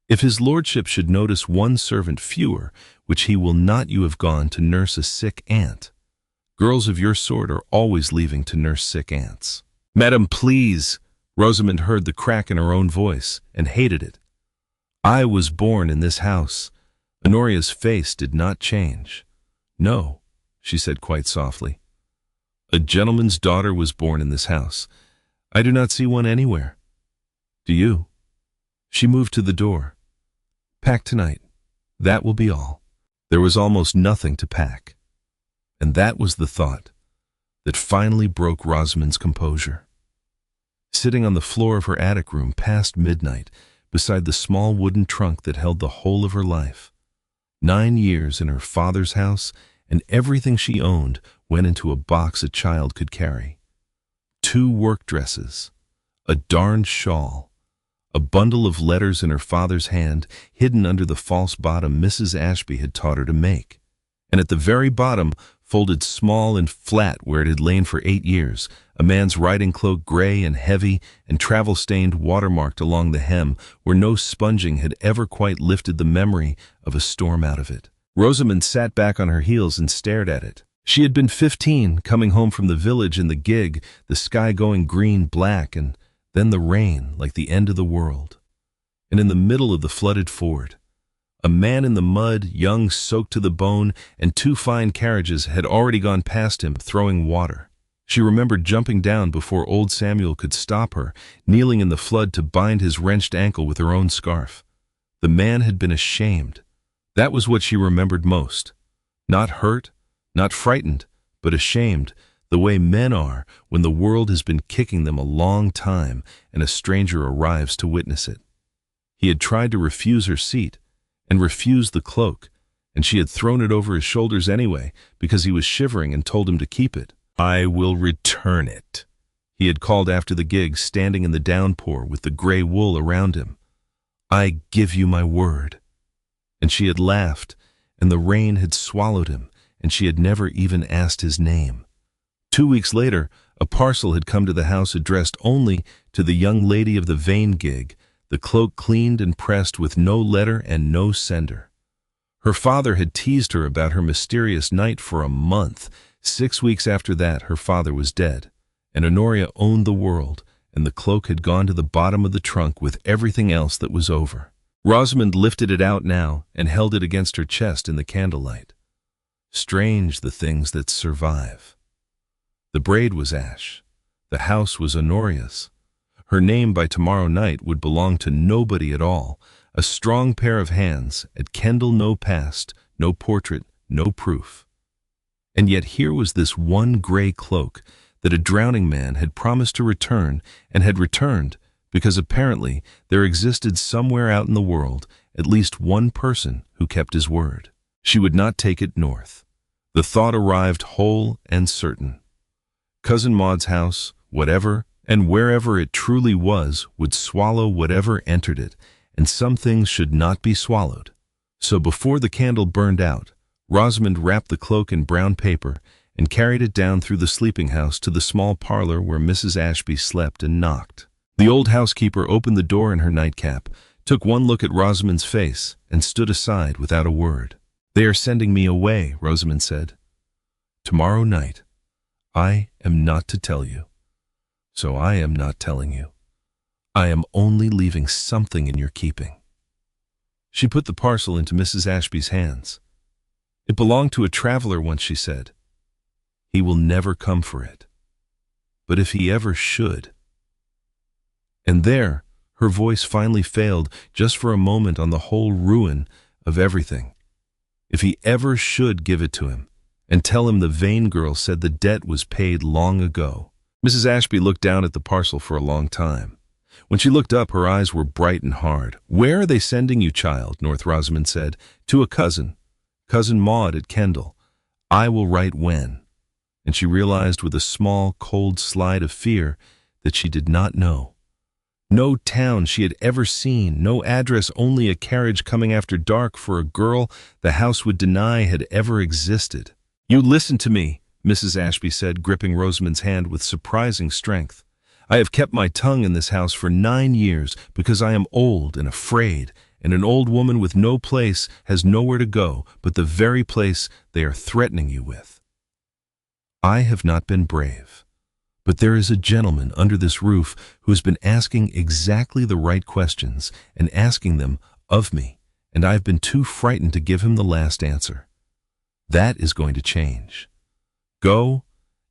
If his lordship should notice one servant fewer, which he will not, you have gone to nurse a sick aunt. Girls of your sort are always leaving to nurse sick aunts." "Madam, please." Rosamond heard the crack in her own voice and hated it. "I was born in this house." Honoria's face did not change. "No," she said quite softly. "A gentleman's daughter was born in this house. I do not see one anywhere. Do you?" She moved to the door. "Pack tonight. That will be all." There was almost nothing to pack. And that was the thought that finally broke Rosamond's composure. Sitting on the floor of her attic room past midnight, beside the small wooden trunk that held the whole of her life, 9 years in her father's house, and everything she owned went into a box a child could carry. 2 work dresses, a darned shawl, a bundle of letters in her father's hand, hidden under the false bottom Mrs. Ashby had taught her to make, and at the very bottom, folded small and flat where it had lain for 8 years, a man's riding cloak, gray and heavy and travel-stained, watermarked along the hem, where no sponging had ever quite lifted the memory of a storm out of it. Rosamond sat back on her heels and stared at it. She had been 15, coming home from the village in the gig, the sky going green-black, and then the rain like the end of the world. And in the middle of the flooded ford, a man in the mud, young, soaked to the bone, and 2 fine carriages had already gone past him, throwing water. She remembered jumping down before old Samuel could stop her, kneeling in the flood to bind his wrenched ankle with her own scarf. The man had been ashamed. That was what she remembered most. Not hurt, not frightened, but ashamed, the way men are when the world has been kicking them a long time and a stranger arrives to witness it. He had tried to refuse her seat and refused the cloak, and she had thrown it over his shoulders anyway because he was shivering and told him to keep it. "I will return it," he had called after the gig, standing in the downpour with the gray wool around him. "I give you my word." And she had laughed, and the rain had swallowed him, and she had never even asked his name. 2 weeks later, a parcel had come to the house addressed only to the young lady of the vain gig, the cloak cleaned and pressed with no letter and no sender. Her father had teased her about her mysterious night for a month. 6 weeks after that, her father was dead, and Honoria owned the world, and the cloak had gone to the bottom of the trunk with everything else that was over. Rosamond lifted it out now and held it against her chest in the candlelight. Strange the things that survive. The braid was Ash. The house was Honoria's. Her name by tomorrow night would belong to nobody at all. A strong pair of hands, at Kendall no past, no portrait, no proof. And yet here was this one gray cloak that a drowning man had promised to return and had returned because apparently there existed somewhere out in the world at least one person who kept his word. She would not take it north. The thought arrived whole and certain. Cousin Maud's house, whatever and wherever it truly was, would swallow whatever entered it, and some things should not be swallowed. So before the candle burned out, Rosamond wrapped the cloak in brown paper and carried it down through the sleeping house to the small parlor where Mrs. Ashby slept and knocked. The old housekeeper opened the door in her nightcap, took one look at Rosamond's face, and stood aside without a word. "They are sending me away," Rosamond said. "Tomorrow night. I am not to tell you. So I am not telling you. I am only leaving something in your keeping." She put the parcel into Mrs. Ashby's hands. "It belonged to a traveler once," she said. "He will never come for it. But if he ever should—" And there, her voice finally failed just for a moment on the whole ruin of everything. If he ever should give it to him, and tell him the vain girl said the debt was paid long ago. Mrs. Ashby looked down at the parcel for a long time. When she looked up, her eyes were bright and hard. "Where are they sending you, child?" North Rosamond said. "To a cousin. Cousin Maud at Kendall. I will write when." And she realized with a small, cold slide of fear that she did not know. No town she had ever seen, no address, only a carriage coming after dark for a girl the house would deny had ever existed. "You listen to me," Mrs. Ashby said, gripping Rosamond's hand with surprising strength. "I have kept my tongue in this house for 9 years because I am old and afraid, and an old woman with no place has nowhere to go but the very place they are threatening you with. I have not been brave. But there is a gentleman under this roof who has been asking exactly the right questions and asking them of me, and I have been too frightened to give him the last answer. That is going to change. Go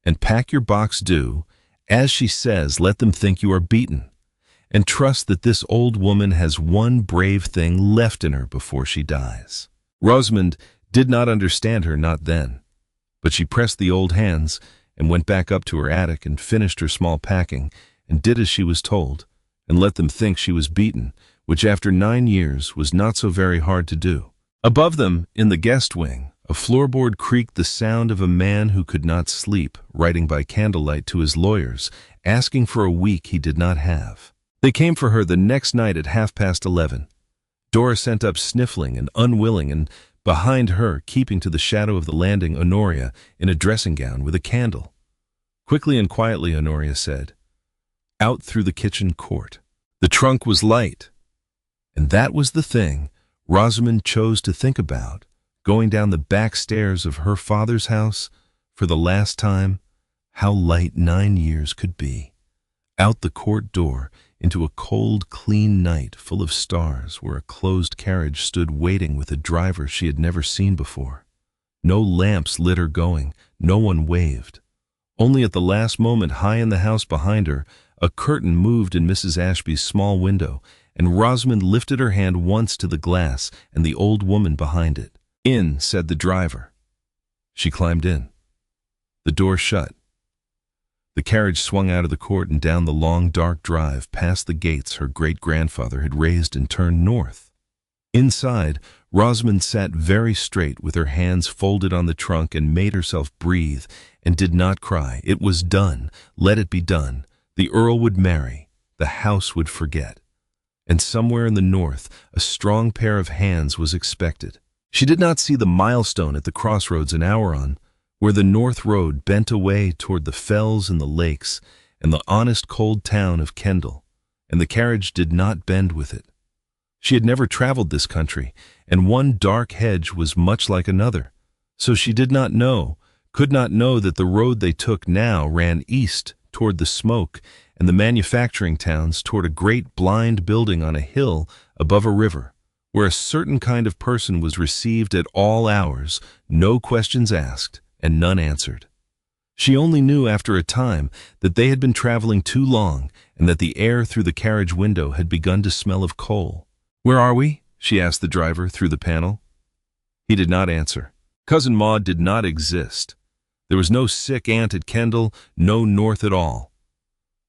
and pack your box, do. As she says, let them think you are beaten, and trust that this old woman has one brave thing left in her before she dies." Rosamond did not understand her, not then, but she pressed the old hands and went back up to her attic and finished her small packing and did as she was told and let them think she was beaten, which after 9 years was not so very hard to do. Above them, in the guest wing, a floorboard creaked the sound of a man who could not sleep, writing by candlelight to his lawyers, asking for a week he did not have. They came for her the next night at 11:30. Dora sent up sniffling and unwilling, and behind her, keeping to the shadow of the landing, Honoria, in a dressing gown with a candle. Quickly and quietly, Honoria said, "Out through the kitchen court." The trunk was light, and that was the thing Rosamond chose to think about, going down the back stairs of her father's house for the last time, how light 9 years could be. Out the court door, into a cold, clean night full of stars where a closed carriage stood waiting with a driver she had never seen before. No lamps lit her going, no one waved. Only at the last moment, high in the house behind her, a curtain moved in Mrs. Ashby's small window, and Rosamond lifted her hand once to the glass and the old woman behind it. "In," said the driver. She climbed in. The door shut. The carriage swung out of the court and down the long, dark drive, past the gates her great-grandfather had raised and turned north. Inside, Rosamond sat very straight with her hands folded on the trunk and made herself breathe and did not cry. It was done. Let it be done. The Earl would marry. The house would forget. And somewhere in the north, a strong pair of hands was expected. She did not see the milestone at the crossroads an hour on, where the north road bent away toward the fells and the lakes and the honest cold town of Kendal, and the carriage did not bend with it. She had never traveled this country, and one dark hedge was much like another, so she did not know, could not know that the road they took now ran east toward the smoke and the manufacturing towns toward a great blind building on a hill above a river, where a certain kind of person was received at all hours, no questions asked, and none answered. She only knew after a time that they had been traveling too long and that the air through the carriage window had begun to smell of coal. "Where are we?" she asked the driver through the panel. He did not answer. Cousin Maud did not exist. There was no sick aunt at Kendal, no north at all.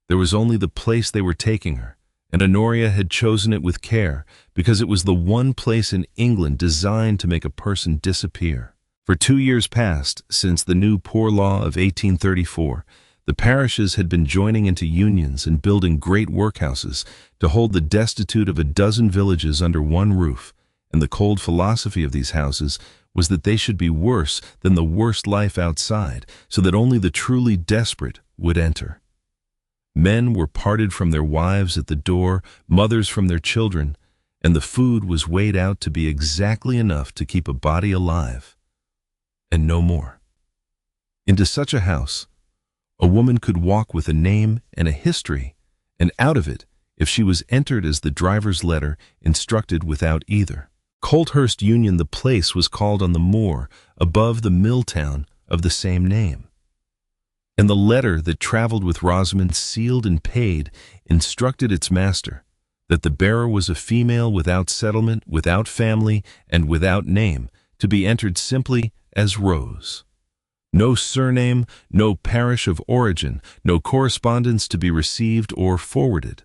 There was only the place they were taking her, and Honoria had chosen it with care because it was the one place in England designed to make a person disappear. For 2 years past, since the new Poor Law of 1834, the parishes had been joining into unions and building great workhouses to hold the destitute of a dozen villages under one roof, and the cold philosophy of these houses was that they should be worse than the worst life outside, so that only the truly desperate would enter. Men were parted from their wives at the door, mothers from their children, and the food was weighed out to be exactly enough to keep a body alive, and no more. Into such a house, a woman could walk with a name and a history, and out of it, if she was entered as the driver's letter instructed without either. Colthurst Union, the place was called on the moor above the mill town of the same name. And the letter that traveled with Rosamond, sealed and paid, instructed its master that the bearer was a female without settlement, without family, and without name, to be entered simply as Rose. No surname, no parish of origin, no correspondence to be received or forwarded.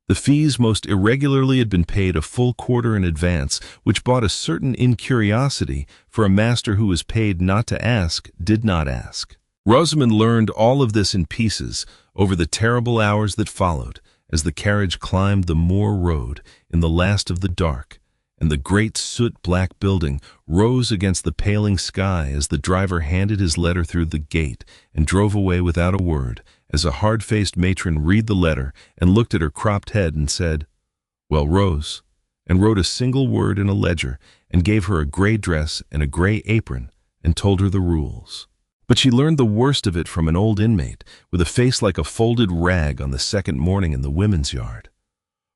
The fees most irregularly had been paid a full quarter in advance, which brought a certain incuriosity for a master who was paid not to ask, did not ask. Rosamond learned all of this in pieces over the terrible hours that followed as the carriage climbed the moor road in the last of the dark, and the great soot-black building rose against the paling sky as the driver handed his letter through the gate and drove away without a word, as a hard-faced matron read the letter and looked at her cropped head and said, "Well, Rose," and wrote a single word in a ledger and gave her a gray dress and a gray apron and told her the rules. But she learned the worst of it from an old inmate with a face like a folded rag on the second morning in the women's yard.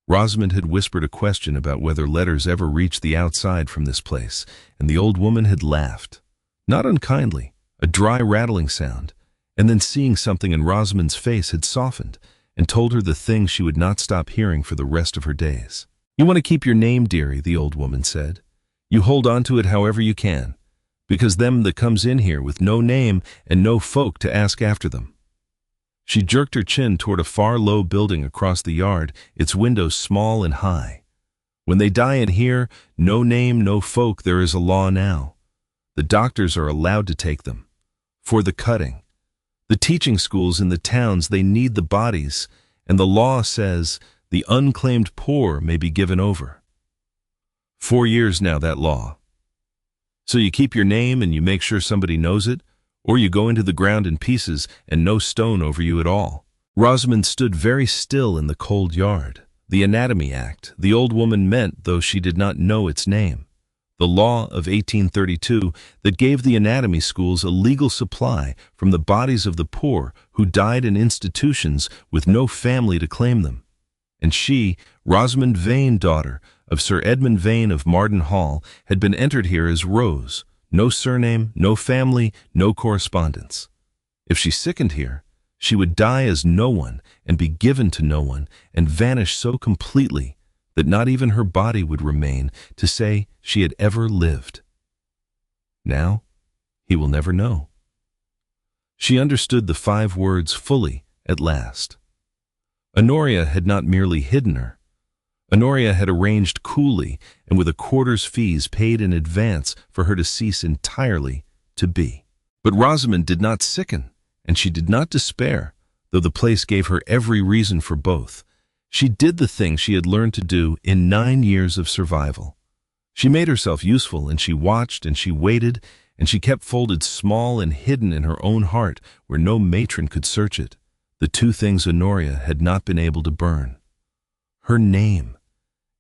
Rosamond had whispered a question about whether letters ever reached the outside from this place, and the old woman had laughed, not unkindly, a dry rattling sound, and then seeing something in Rosamond's face had softened and told her the thing she would not stop hearing for the rest of her days. "You want to keep your name, dearie," the old woman said. "You hold on to it however you can, because them that comes in here with no name and no folk to ask after them." She jerked her chin toward a far low building across the yard, its windows small and high. "When they die in here, no name, no folk, there is a law now. The doctors are allowed to take them. For the cutting. The teaching schools in the towns, they need the bodies, and the law says the unclaimed poor may be given over. 4 years now, that law. So you keep your name and you make sure somebody knows it, or you go into the ground in pieces and no stone over you at all." Rosamond stood very still in the cold yard. The Anatomy Act, the old woman meant, though she did not know its name. The law of 1832 that gave the anatomy schools a legal supply from the bodies of the poor who died in institutions with no family to claim them. And she, Rosamond Vane, daughter of Sir Edmund Vane of Marden Hall, had been entered here as Rose, no surname, no family, no correspondence. If she sickened here, she would die as no one and be given to no one and vanish so completely that not even her body would remain to say she had ever lived. Now, he will never know. She understood the 5 words fully at last. Honoria had not merely hidden her. Honoria had arranged coolly and with a quarter's fees paid in advance for her to cease entirely to be. But Rosamond did not sicken, and she did not despair, though the place gave her every reason for both. She did the thing she had learned to do in 9 years of survival. She made herself useful, and she watched, and she waited, and she kept folded small and hidden in her own heart where no matron could search it, the 2 things Honoria had not been able to burn. Her name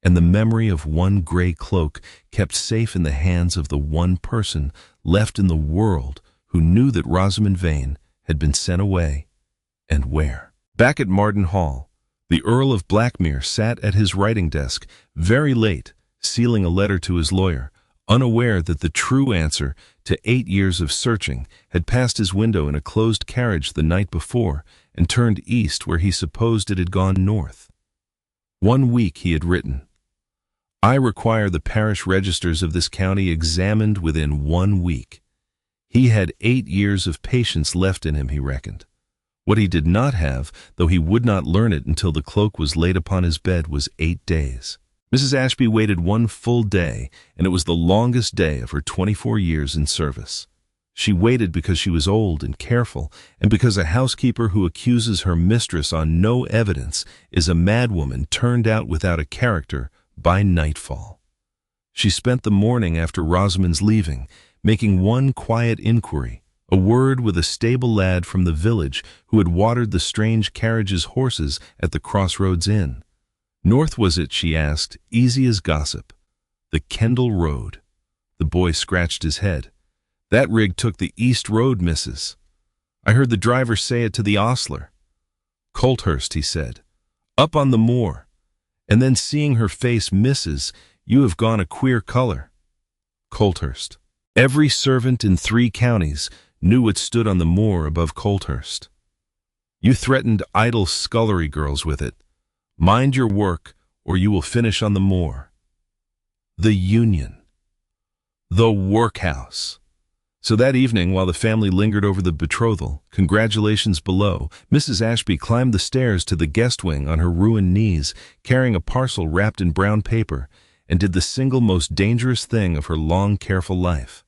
and the memory of one gray cloak kept safe in the hands of the one person left in the world who knew that Rosamond Vane had been sent away, and where. Back at Marden Hall, the Earl of Blackmere sat at his writing desk very late, sealing a letter to his lawyer, unaware that the true answer to 8 years of searching had passed his window in a closed carriage the night before and turned east where he supposed it had gone north. 1 week he had written, "I require the parish registers of this county examined within 1 week." He had 8 years of patience left in him, he reckoned. What he did not have, though he would not learn it until the cloak was laid upon his bed, was 8 days. Mrs. Ashby waited 1 full day, and it was the longest day of her 24 years in service. She waited because she was old and careful, and because a housekeeper who accuses her mistress on no evidence is a madwoman turned out without a character by nightfall. She spent the morning after Rosamond's leaving, making one quiet inquiry, a word with a stable lad from the village who had watered the strange carriage's horses at the Crossroads Inn. North was it, she asked, easy as gossip. The Kendal Road. The boy scratched his head. That rig took the East Road, missus. I heard the driver say it to the ostler. Colthurst, he said. Up on the moor. And then seeing her face, missus, you have gone a queer color. Colthurst. Every servant in 3 counties knew what stood on the moor above Colthurst. You threatened idle scullery girls with it. Mind your work, or you will finish on the moor. The Union. The workhouse. So that evening, while the family lingered over the betrothal, congratulations below, Mrs. Ashby climbed the stairs to the guest wing on her ruined knees, carrying a parcel wrapped in brown paper, and did the single most dangerous thing of her long, careful life.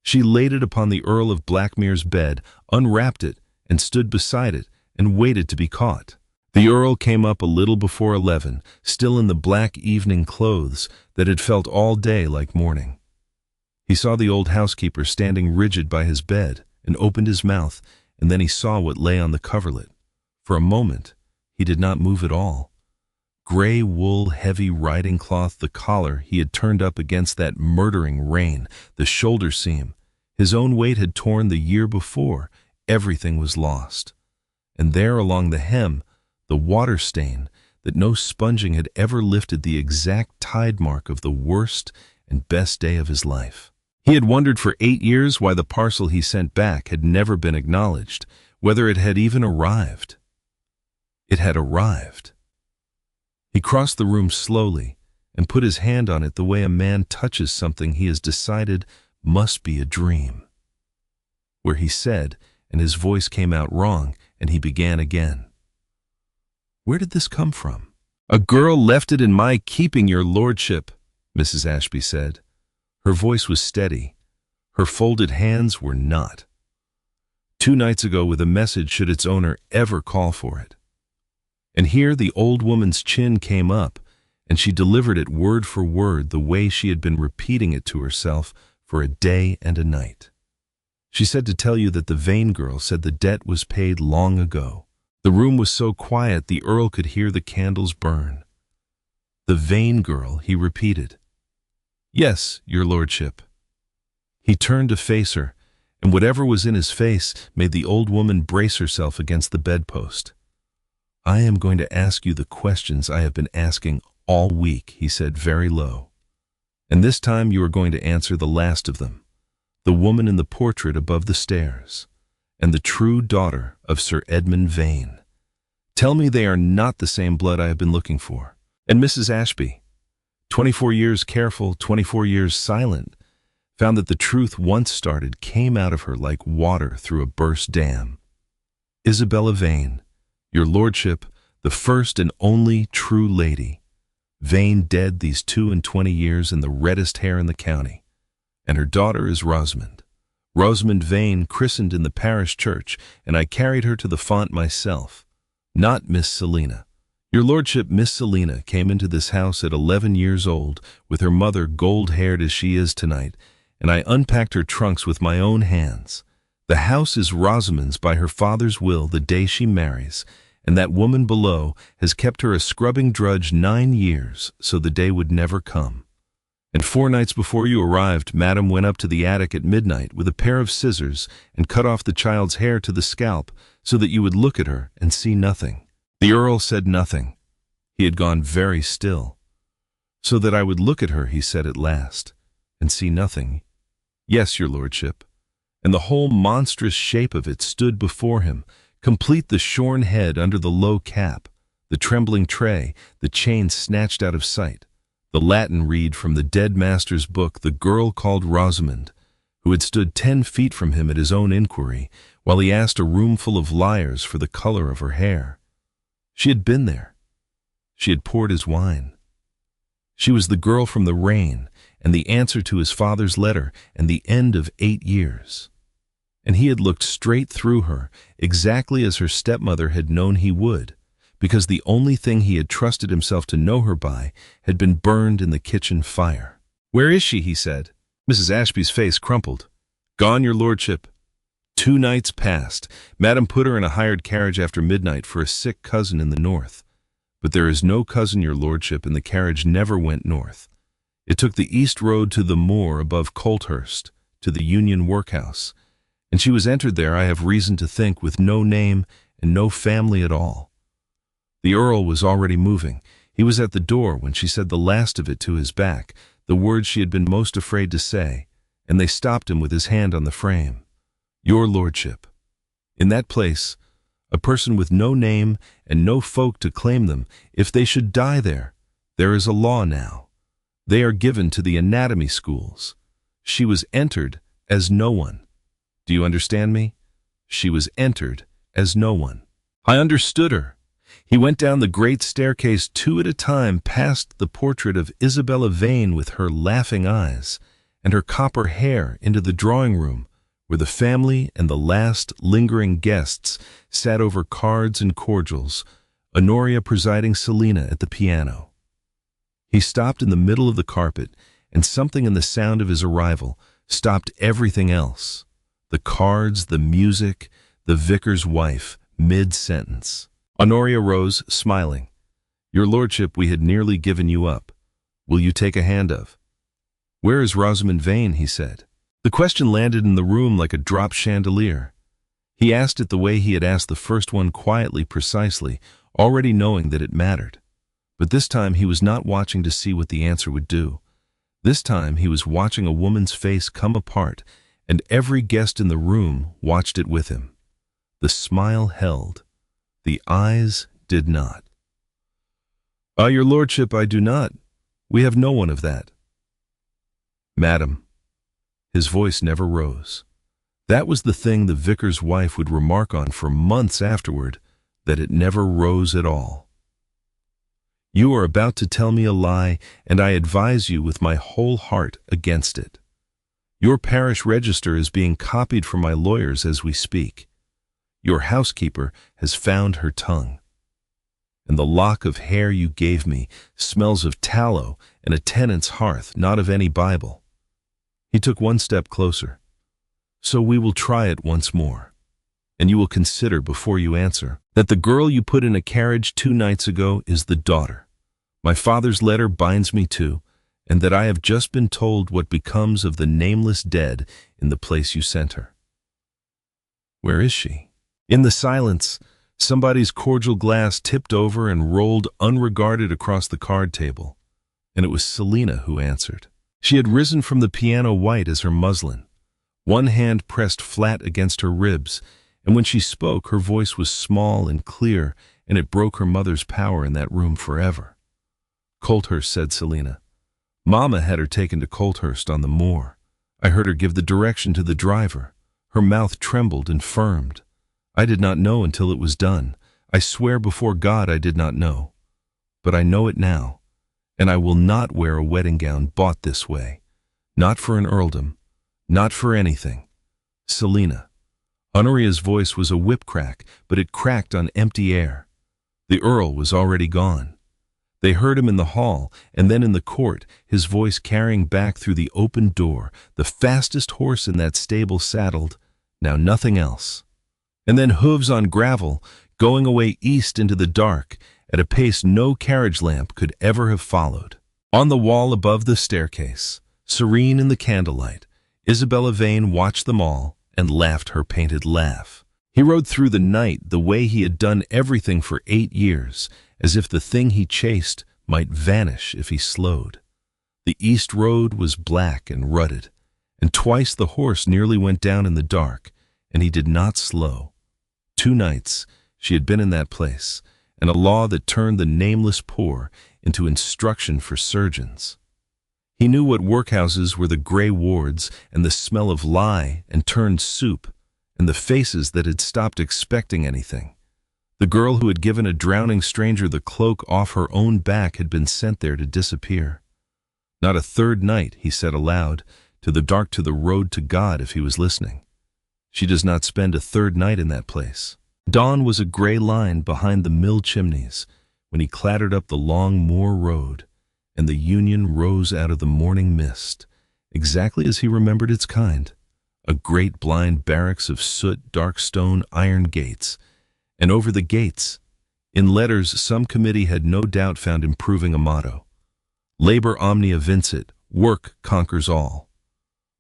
She laid it upon the Earl of Blackmere's bed, unwrapped it, and stood beside it, and waited to be caught. The Earl came up a little before 11, still in the black evening clothes that had felt all day like morning. He saw the old housekeeper standing rigid by his bed, and opened his mouth, and then he saw what lay on the coverlet. For a moment, he did not move at all. Gray wool, heavy riding cloth, the collar he had turned up against that murdering rain, the shoulder seam. His own weight had torn the year before. Everything was lost. And there along the hem, the water stain that no sponging had ever lifted, the exact tide mark of the worst and best day of his life. He had wondered for 8 years why the parcel he sent back had never been acknowledged, whether it had even arrived. It had arrived. He crossed the room slowly and put his hand on it the way a man touches something he has decided must be a dream. Where he said, and his voice came out wrong, and he began again. Where did this come from? A girl left it in my keeping, your lordship, Mrs. Ashby said. Her voice was steady. Her folded hands were not. 2 nights ago, with a message should its owner ever call for it. And here the old woman's chin came up, and she delivered it word for word the way she had been repeating it to herself for a day and a night. She said to tell you that the Vane girl said the debt was paid long ago. The room was so quiet the Earl could hear the candles burn. The Vane girl, he repeated. Yes, your lordship. He turned to face her, and whatever was in his face made the old woman brace herself against the bedpost. I am going to ask you the questions I have been asking all week, he said very low. And this time you are going to answer the last of them. The woman in the portrait above the stairs. and the true daughter of Sir Edmund Vane. Tell me they are not the same blood I have been looking for. And Mrs. Ashby, 24 years careful, 24 years silent, found that the truth once started came out of her like water through a burst dam. Isabella Vane, your lordship, the first and only true lady. Vane dead these 22 years and the reddest hair in the county. And her daughter is Rosamond. Rosamond Vane, christened in the parish church, and I carried her to the font myself. Not Miss Selina. Your lordship, Miss Selina came into this house at 11 years old, with her mother gold-haired as she is tonight, and I unpacked her trunks with my own hands. The house is Rosamond's by her father's will the day she marries, and that woman below has kept her a scrubbing drudge 9 years, so the day would never come. And 4 nights before you arrived, Madam went up to the attic at midnight with a pair of scissors and cut off the child's hair to the scalp so that you would look at her and see nothing. The Earl said nothing. He had gone very still. So that I would look at her, he said at last, and see nothing. Yes, your lordship. And the whole monstrous shape of it stood before him, complete the shorn head under the low cap, the trembling tray, the chain snatched out of sight, the Latin read from the dead master's book, the girl called Rosamond, who had stood 10 feet from him at his own inquiry, while he asked a roomful of liars for the color of her hair. She had been there. She had poured his wine. She was the girl from the rain, and the answer to his father's letter, and the end of 8 years. And he had looked straight through her, exactly as her stepmother had known he would, because the only thing he had trusted himself to know her by had been burned in the kitchen fire. "Where is she?" he said. Mrs. Ashby's face crumpled. "Gone, your lordship." 2 nights passed. Madam put her in a hired carriage after midnight for a sick cousin in the north. But there is no cousin, your lordship, and the carriage never went north. It took the east road to the moor above Colthurst, to the Union workhouse, and she was entered there, I have reason to think, with no name and no family at all. The Earl was already moving. He was at the door when she said the last of it to his back, the words she had been most afraid to say, and they stopped him with his hand on the frame. Your lordship. In that place, a person with no name and no folk to claim them, if they should die there is a law now. They are given to the anatomy schools. She was entered as no one. Do you understand me? She was entered as no one. I understood her. He went down the great staircase 2 at a time, past the portrait of Isabella Vane with her laughing eyes and her copper hair, into the drawing-room, where the family and the last lingering guests sat over cards and cordials, Honoria presiding, Selina at the piano. He stopped in the middle of the carpet, and something in the sound of his arrival stopped everything else. The cards, the music, the vicar's wife, mid-sentence. Honoria rose, smiling. Your lordship, we had nearly given you up. Will you take a hand of? Where is Rosamond Vane? He said. The question landed in the room like a dropped chandelier. He asked it the way he had asked the first one, quietly, precisely, already knowing that it mattered. But this time he was not watching to see what the answer would do. This time he was watching a woman's face come apart, and every guest in the room watched it with him. The smile held. The eyes did not. Your lordship, I do not. We have no one of that. Madam. His voice never rose. That was the thing the vicar's wife would remark on for months afterward, that it never rose at all. You are about to tell me a lie, and I advise you with my whole heart against it. Your parish register is being copied from my lawyers as we speak. Your housekeeper has found her tongue. And the lock of hair you gave me smells of tallow and a tenant's hearth, not of any Bible. He took 1 step closer. So we will try it once more. And you will consider before you answer that the girl you put in a carriage 2 nights ago is the daughter my father's letter binds me to, and that I have just been told what becomes of the nameless dead in the place you sent her. Where is she? In the silence, somebody's cordial glass tipped over and rolled unregarded across the card table, and it was Selina who answered. She had risen from the piano white as her muslin, one hand pressed flat against her ribs, and when she spoke, her voice was small and clear, and it broke her mother's power in that room forever. "Colthurst," said Selina. "Mama had her taken to Colthurst on the moor. I heard her give the direction to the driver. Her mouth trembled and firmed. I did not know until it was done. I swear before God I did not know. But I know it now, and I will not wear a wedding gown bought this way. Not for an earldom, not for anything. Selina." Honoria's voice was a whip crack, but it cracked on empty air. The Earl was already gone. They heard him in the hall, and then in the court, his voice carrying back through the open door, "The fastest horse in that stable saddled, now nothing else." And then hooves on gravel, going away east into the dark, at a pace no carriage lamp could ever have followed. On the wall above the staircase, serene in the candlelight, Isabella Vane watched them all and laughed her painted laugh. He rode through the night the way he had done everything for 8 years, as if the thing he chased might vanish if he slowed. The east road was black and rutted, and twice the horse nearly went down in the dark, and he did not slow. 2 nights she had been in that place, and a law that turned the nameless poor into instruction for surgeons. He knew what workhouses were the gray wards and the smell of lye and turned soup, and the faces that had stopped expecting anything. The girl who had given a drowning stranger the cloak off her own back had been sent there to disappear. Not a third night, he said aloud, to the dark, to the road to God if he was listening. She does not spend a third night in that place. Dawn was a gray line behind the mill chimneys when he clattered up the long moor road, and the Union rose out of the morning mist, exactly as he remembered its kind, a great blind barracks of soot, dark stone, iron gates, and over the gates, in letters some committee had no doubt found improving a motto: "Labor omnia vincit, work conquers all."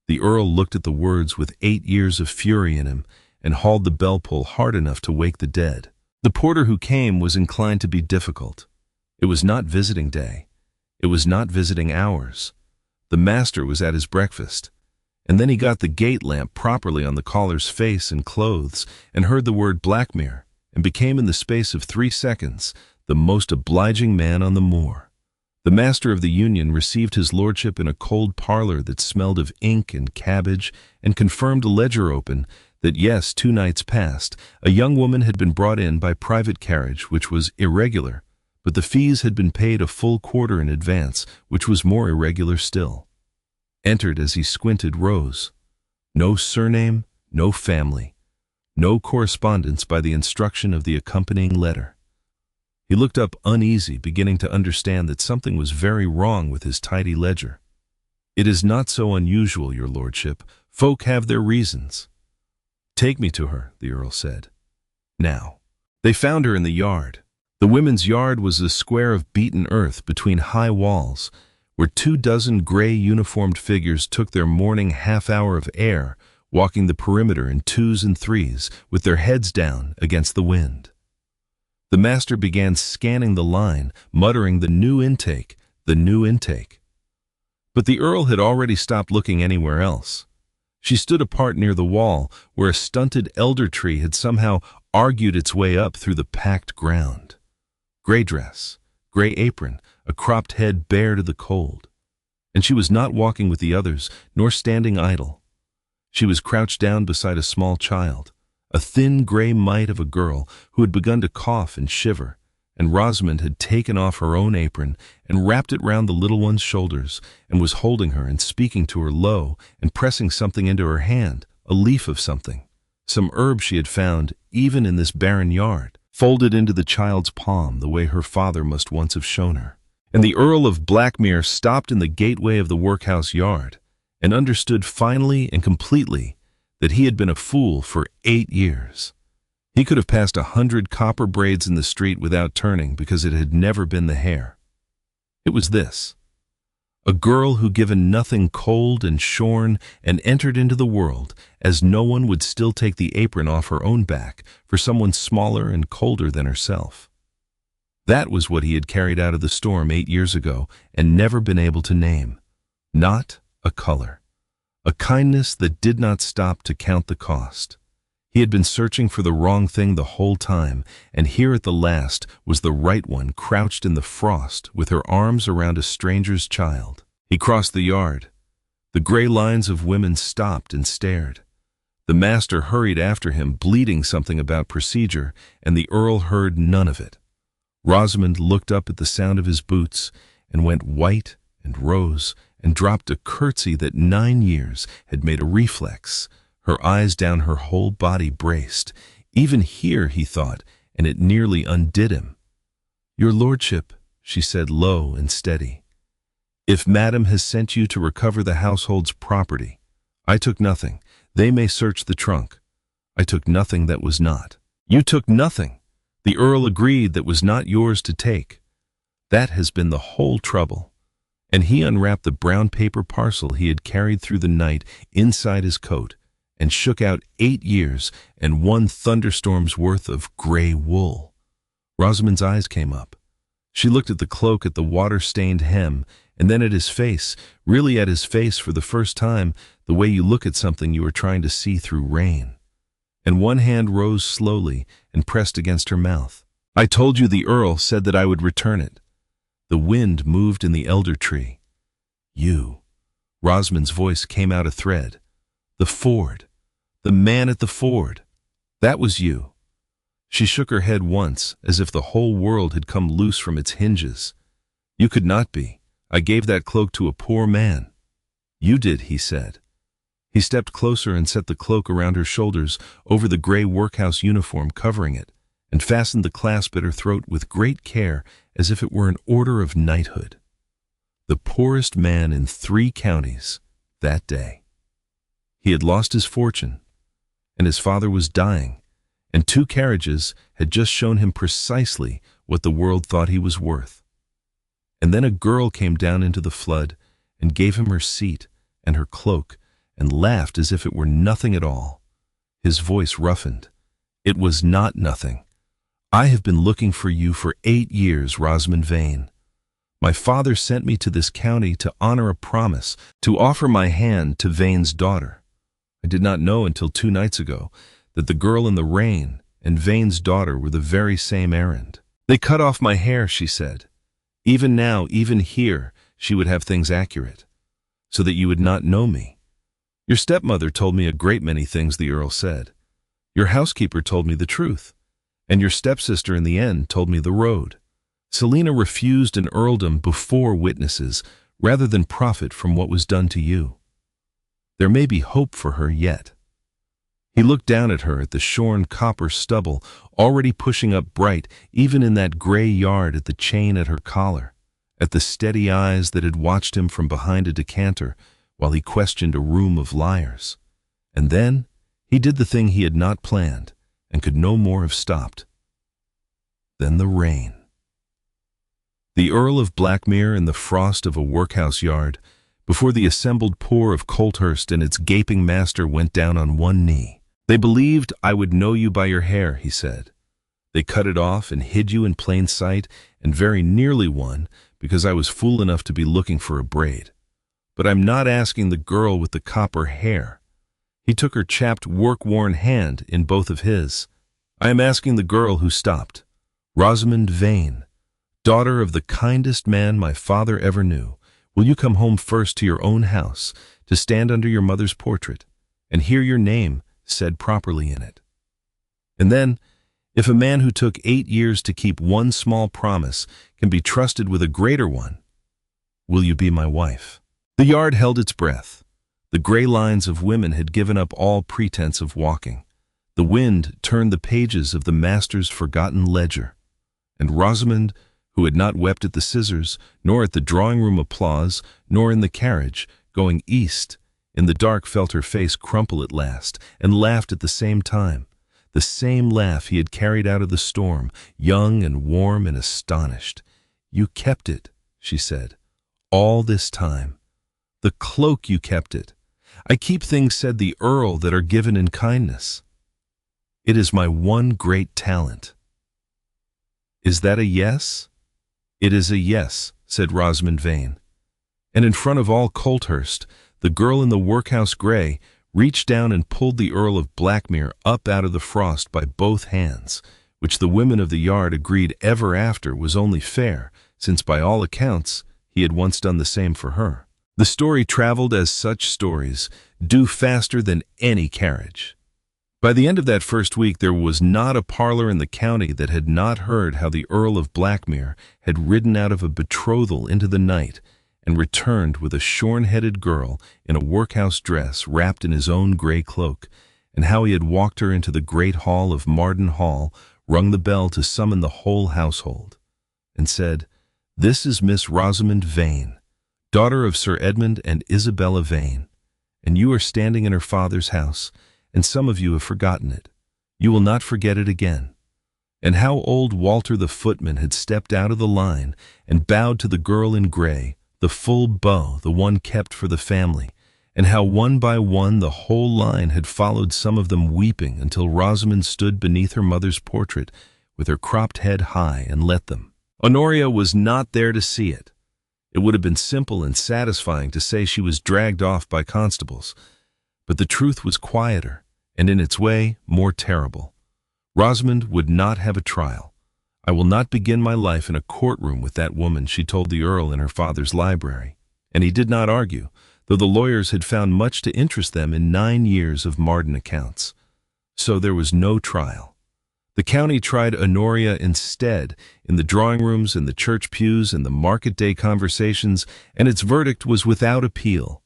The Earl looked at the words with 8 years of fury in him and hauled the bell-pull hard enough to wake the dead. The porter who came was inclined to be difficult. It was not visiting day. It was not visiting hours. The master was at his breakfast, and then he got the gate lamp properly on the caller's face and clothes and heard the word Blackmere, and became in the space of 3 seconds the most obliging man on the moor. The master of the Union received his lordship in a cold parlor that smelled of ink and cabbage, and confirmed a ledger open that yes, 2 nights past, a young woman had been brought in by private carriage, which was irregular, but the fees had been paid a full quarter in advance, which was more irregular still. Entered as he squinted Rose. No surname, no family, no correspondence by the instruction of the accompanying letter. He looked up uneasy, beginning to understand that something was very wrong with his tidy ledger. "It is not so unusual, your lordship. Folk have their reasons." "Take me to her," the Earl said. Now. They found her in the yard. The women's yard was a square of beaten earth between high walls, where 24 gray uniformed figures took their morning half-hour of air, walking the perimeter in 2s and 3s, with their heads down against the wind. The master began scanning the line, muttering, "The new intake, the new intake." But the Earl had already stopped looking anywhere else. She stood apart near the wall, where a stunted elder tree had somehow argued its way up through the packed ground. Gray dress, gray apron, a cropped head bare to the cold. And she was not walking with the others, nor standing idle. She was crouched down beside a small child, a thin gray mite of a girl who had begun to cough and shiver, and Rosamond had taken off her own apron and wrapped it round the little one's shoulders, and was holding her and speaking to her low and pressing something into her hand, a leaf of something, some herb she had found even in this barren yard, folded into the child's palm the way her father must once have shown her. And the Earl of Blackmere stopped in the gateway of the workhouse yard and understood finally and completely that he had been a fool for 8 years. He could have passed 100 copper braids in the street without turning, because it had never been the hair. It was this: a girl who, given nothing cold and shorn, and entered into the world, as no one would still take the apron off her own back for someone smaller and colder than herself. That was what he had carried out of the storm 8 years ago and never been able to name. Not a color. A kindness that did not stop to count the cost. He had been searching for the wrong thing the whole time, and here at the last was the right one crouched in the frost with her arms around a stranger's child. He crossed the yard. The gray lines of women stopped and stared. The master hurried after him, bleating something about procedure, and the earl heard none of it. Rosamond looked up at the sound of his boots and went white and rose and dropped a curtsy that 9 years had made a reflex. Her eyes down, her whole body braced. Even here, he thought, and it nearly undid him. "Your lordship," she said low and steady, "if madam has sent you to recover the household's property, I took nothing. They may search the trunk. I took nothing that was not." "You took nothing," the earl agreed, "that was not yours to take. That has been the whole trouble." And he unwrapped the brown paper parcel he had carried through the night inside his coat and shook out 8 years and 1 thunderstorm's worth of gray wool. Rosamond's eyes came up. She looked at the cloak, at the water-stained hem, and then at his face, really at his face for the first time, the way you look at something you are trying to see through rain. And one hand rose slowly and pressed against her mouth. "I told you the earl said that I would return it." The wind moved in the elder tree. "You." Rosamond's voice came out a thread. "The ford. The man at the ford. That was you." She shook her head once, as if the whole world had come loose from its hinges. "You could not be. I gave that cloak to a poor man." "You did," he said. He stepped closer and set the cloak around her shoulders over the gray workhouse uniform covering it, and fastened the clasp at her throat with great care as if it were an order of knighthood. The poorest man in 3 counties that day. He had lost his fortune, and his father was dying, and 2 carriages had just shown him precisely what the world thought he was worth. And then a girl came down into the flood and gave him her seat and her cloak and laughed as if it were nothing at all. His voice roughened. "It was not nothing. I have been looking for you for 8 years, Rosamond Vane. My father sent me to this county to honor a promise, to offer my hand to Vane's daughter. I did not know until 2 nights ago that the girl in the rain and Vane's daughter were the very same errand. They cut off my hair," she said. "Even now, even here, she would have things accurate, so that you would not know me. Your stepmother told me a great many things," the earl said. "Your housekeeper told me the truth, and your stepsister in the end told me the road. Selina refused an earldom before witnesses rather than profit from what was done to you. There may be hope for her yet." He looked down at her, at the shorn copper stubble already pushing up bright even in that gray yard, at the chain at her collar, at the steady eyes that had watched him from behind a decanter while he questioned a room of liars. And then he did the thing he had not planned and could no more have stopped. Then the rain. The Earl of Blackmere in the frost of a workhouse yard, before the assembled poor of Colthurst and its gaping master, went down on one knee. "They believed I would know you by your hair," he said. "They cut it off and hid you in plain sight, and very nearly won, because I was fool enough to be looking for a braid. But I'm not asking the girl with the copper hair." He took her chapped, work-worn hand in both of his. "I am asking the girl who stopped, Rosamond Vane, daughter of the kindest man my father ever knew. Will you come home first to your own house, to stand under your mother's portrait, and hear your name said properly in it? And then, if a man who took 8 years to keep one small promise can be trusted with a greater one, will you be my wife?" The yard held its breath. The gray lines of women had given up all pretense of walking. The wind turned the pages of the master's forgotten ledger, and Rosamond, who had not wept at the scissors, nor at the drawing-room applause, nor in the carriage, going east, in the dark felt her face crumple at last, and laughed at the same time, the same laugh he had carried out of the storm, young and warm and astonished. "You kept it," she said, "all this time. The cloak, you kept it. I keep things," said the earl, "that are given in kindness. It is my one great talent." "Is that a yes?" "It is a yes," said Rosamond Vane. And in front of all Colthurst, the girl in the workhouse gray reached down and pulled the Earl of Blackmere up out of the frost by both hands, which the women of the yard agreed ever after was only fair, since by all accounts he had once done the same for her. The story traveled as such stories do faster than any carriage. By the end of that first week there was not a parlor in the county that had not heard how the Earl of Blackmere had ridden out of a betrothal into the night and returned with a shorn-headed girl in a workhouse dress wrapped in his own gray cloak, and how he had walked her into the great hall of Marden Hall, rung the bell to summon the whole household, and said, "This is Miss Rosamond Vane, daughter of Sir Edmund and Isabella Vane, and you are standing in her father's house, and some of you have forgotten it. You will not forget it again." And how old Walter the footman had stepped out of the line and bowed to the girl in gray, the full beau, the one kept for the family, and how one by one the whole line had followed, some of them weeping, until Rosamond stood beneath her mother's portrait with her cropped head high and let them. Honoria was not there to see it. It would have been simple and satisfying to say she was dragged off by constables, but the truth was quieter, and in its way more terrible. Rosamond would not have a trial. "I will not begin my life in a courtroom with that woman," she told the Earl in her father's library. And he did not argue, though the lawyers had found much to interest them in 9 years of Marden accounts. So there was no trial. The county tried Honoria instead, in the drawing rooms and the church pews and the market-day conversations, and its verdict was without appeal.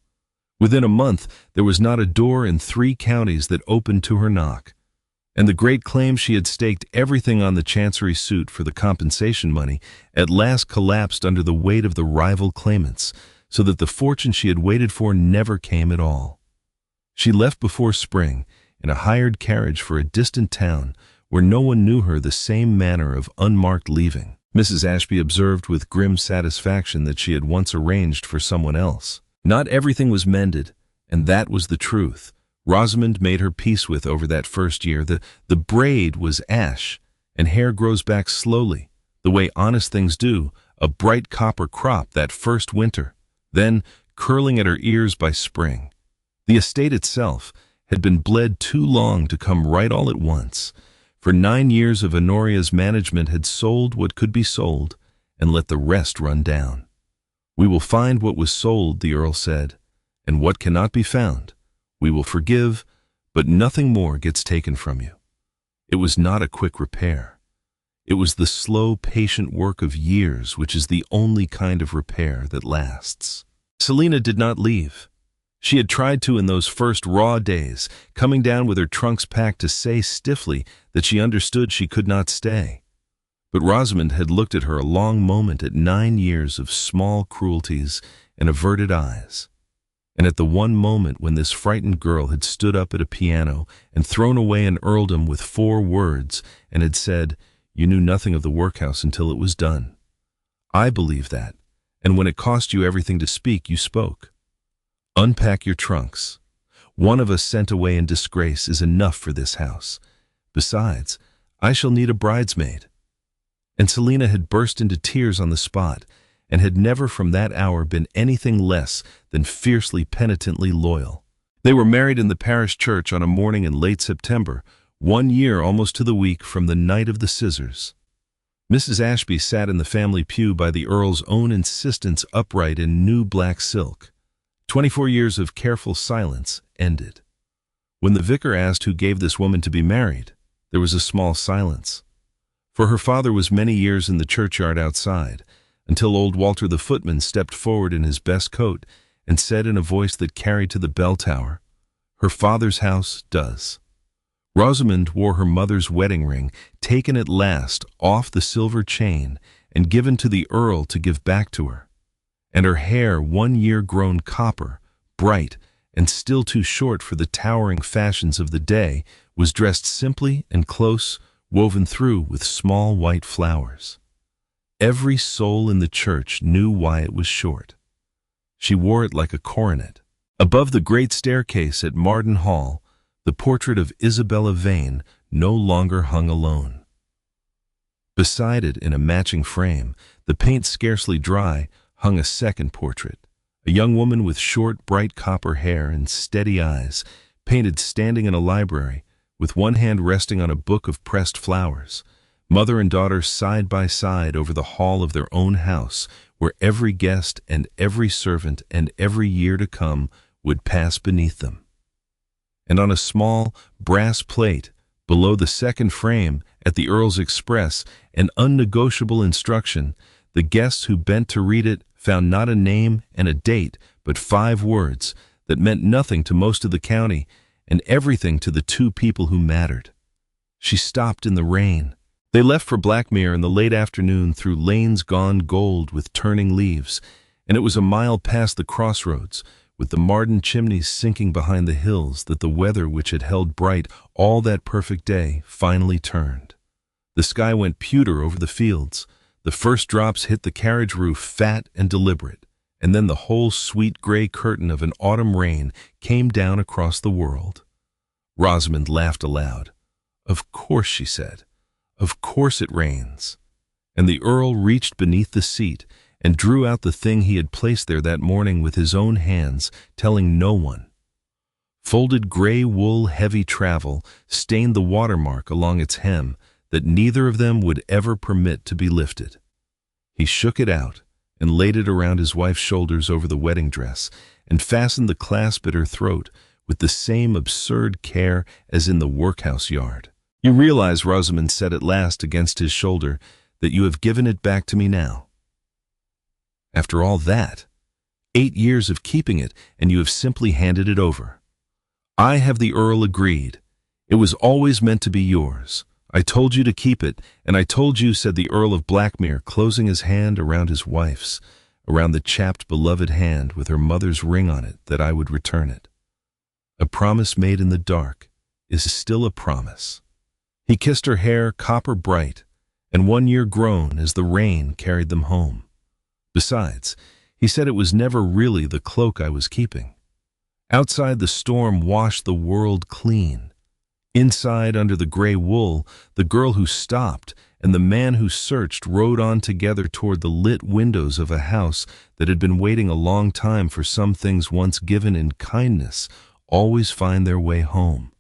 Within a month, there was not a door in 3 counties that opened to her knock, and the great claim she had staked everything on the chancery suit for the compensation money at last collapsed under the weight of the rival claimants, so that the fortune she had waited for never came at all. She left before spring, in a hired carriage for a distant town, where no one knew her the same manner of unmarked leaving. Mrs. Ashby observed with grim satisfaction that she had once arranged for someone else. Not everything was mended, and that was the truth. Rosamond made her peace with over that first year. The braid was ash, and hair grows back slowly, the way honest things do, a bright copper crop that first winter, then curling at her ears by spring. The estate itself had been bled too long to come right all at once, for 9 years of Honoria's management had sold what could be sold and let the rest run down. "We will find what was sold," the Earl said, "and what cannot be found. We will forgive, but nothing more gets taken from you." It was not a quick repair. It was the slow, patient work of years, which is the only kind of repair that lasts. Selina did not leave. She had tried to in those first raw days, coming down with her trunks packed to say stiffly that she understood she could not stay. But Rosamond had looked at her a long moment at 9 years of small cruelties and averted eyes. And at the one moment when this frightened girl had stood up at a piano and thrown away an earldom with 4 words and had said, "You knew nothing of the workhouse until it was done. I believe that, and when it cost you everything to speak, you spoke. Unpack your trunks. One of us sent away in disgrace is enough for this house. Besides, I shall need a bridesmaid." And Selina had burst into tears on the spot, and had never from that hour been anything less than fiercely penitently loyal. They were married in the parish church on a morning in late September, 1 year almost to the week from the night of the scissors. Mrs. Ashby sat in the family pew by the Earl's own insistence, upright in new black silk. 24 years of careful silence ended. When the vicar asked who gave this woman to be married, there was a small silence. For her father was many years in the churchyard outside, until old Walter the footman stepped forward in his best coat and said in a voice that carried to the bell tower, "Her father's house does." Rosamond wore her mother's wedding ring, taken at last off the silver chain and given to the Earl to give back to her, and her hair 1 year grown copper, bright and still too short for the towering fashions of the day, was dressed simply and close, woven through with small white flowers. Every soul in the church knew why it was short. She wore it like a coronet. Above the great staircase at Marden Hall, the portrait of Isabella Vane no longer hung alone. Beside it, in a matching frame, the paint scarcely dry, hung a second portrait, a young woman with short, bright copper hair and steady eyes, painted standing in a library, with one hand resting on a book of pressed flowers, mother and daughter side by side over the hall of their own house, where every guest and every servant and every year to come would pass beneath them. And on a small brass plate, below the second frame, at the Earl's express and unnegotiable instruction, the guests who bent to read it found not a name and a date, but 5 words that meant nothing to most of the county and everything to the 2 people who mattered. She stopped in the rain. They left for Blackmere in the late afternoon through lanes gone gold with turning leaves, and it was a mile past the crossroads, with the Marden chimneys sinking behind the hills, that the weather which had held bright all that perfect day finally turned. The sky went pewter over the fields. The first drops hit the carriage roof fat and deliberate, and then the whole sweet gray curtain of an autumn rain came down across the world. Rosamond laughed aloud. "Of course," she said. "Of course it rains." And the Earl reached beneath the seat and drew out the thing he had placed there that morning with his own hands, telling no one. Folded gray wool heavy travel stained the watermark along its hem that neither of them would ever permit to be lifted. He shook it out and laid it around his wife's shoulders over the wedding dress and fastened the clasp at her throat with the same absurd care as in the workhouse yard. "You realize," Rosamond said at last against his shoulder, "that you have given it back to me now. After all that, 8 years of keeping it, and you have simply handed it over." "I have," the Earl agreed. "It was always meant to be yours. I told you to keep it, and I told you," said the Earl of Blackmere, closing his hand around his wife's, around the chapped, beloved hand with her mother's ring on it, "that I would return it. A promise made in the dark is still a promise." He kissed her hair copper bright, and 1 year grown as the rain carried them home. Besides, he said, it was never really the cloak I was keeping. Outside, the storm washed the world clean. Inside, under the gray wool, the girl who stopped and the man who searched rode on together toward the lit windows of a house that had been waiting a long time for some things once given in kindness always find their way home.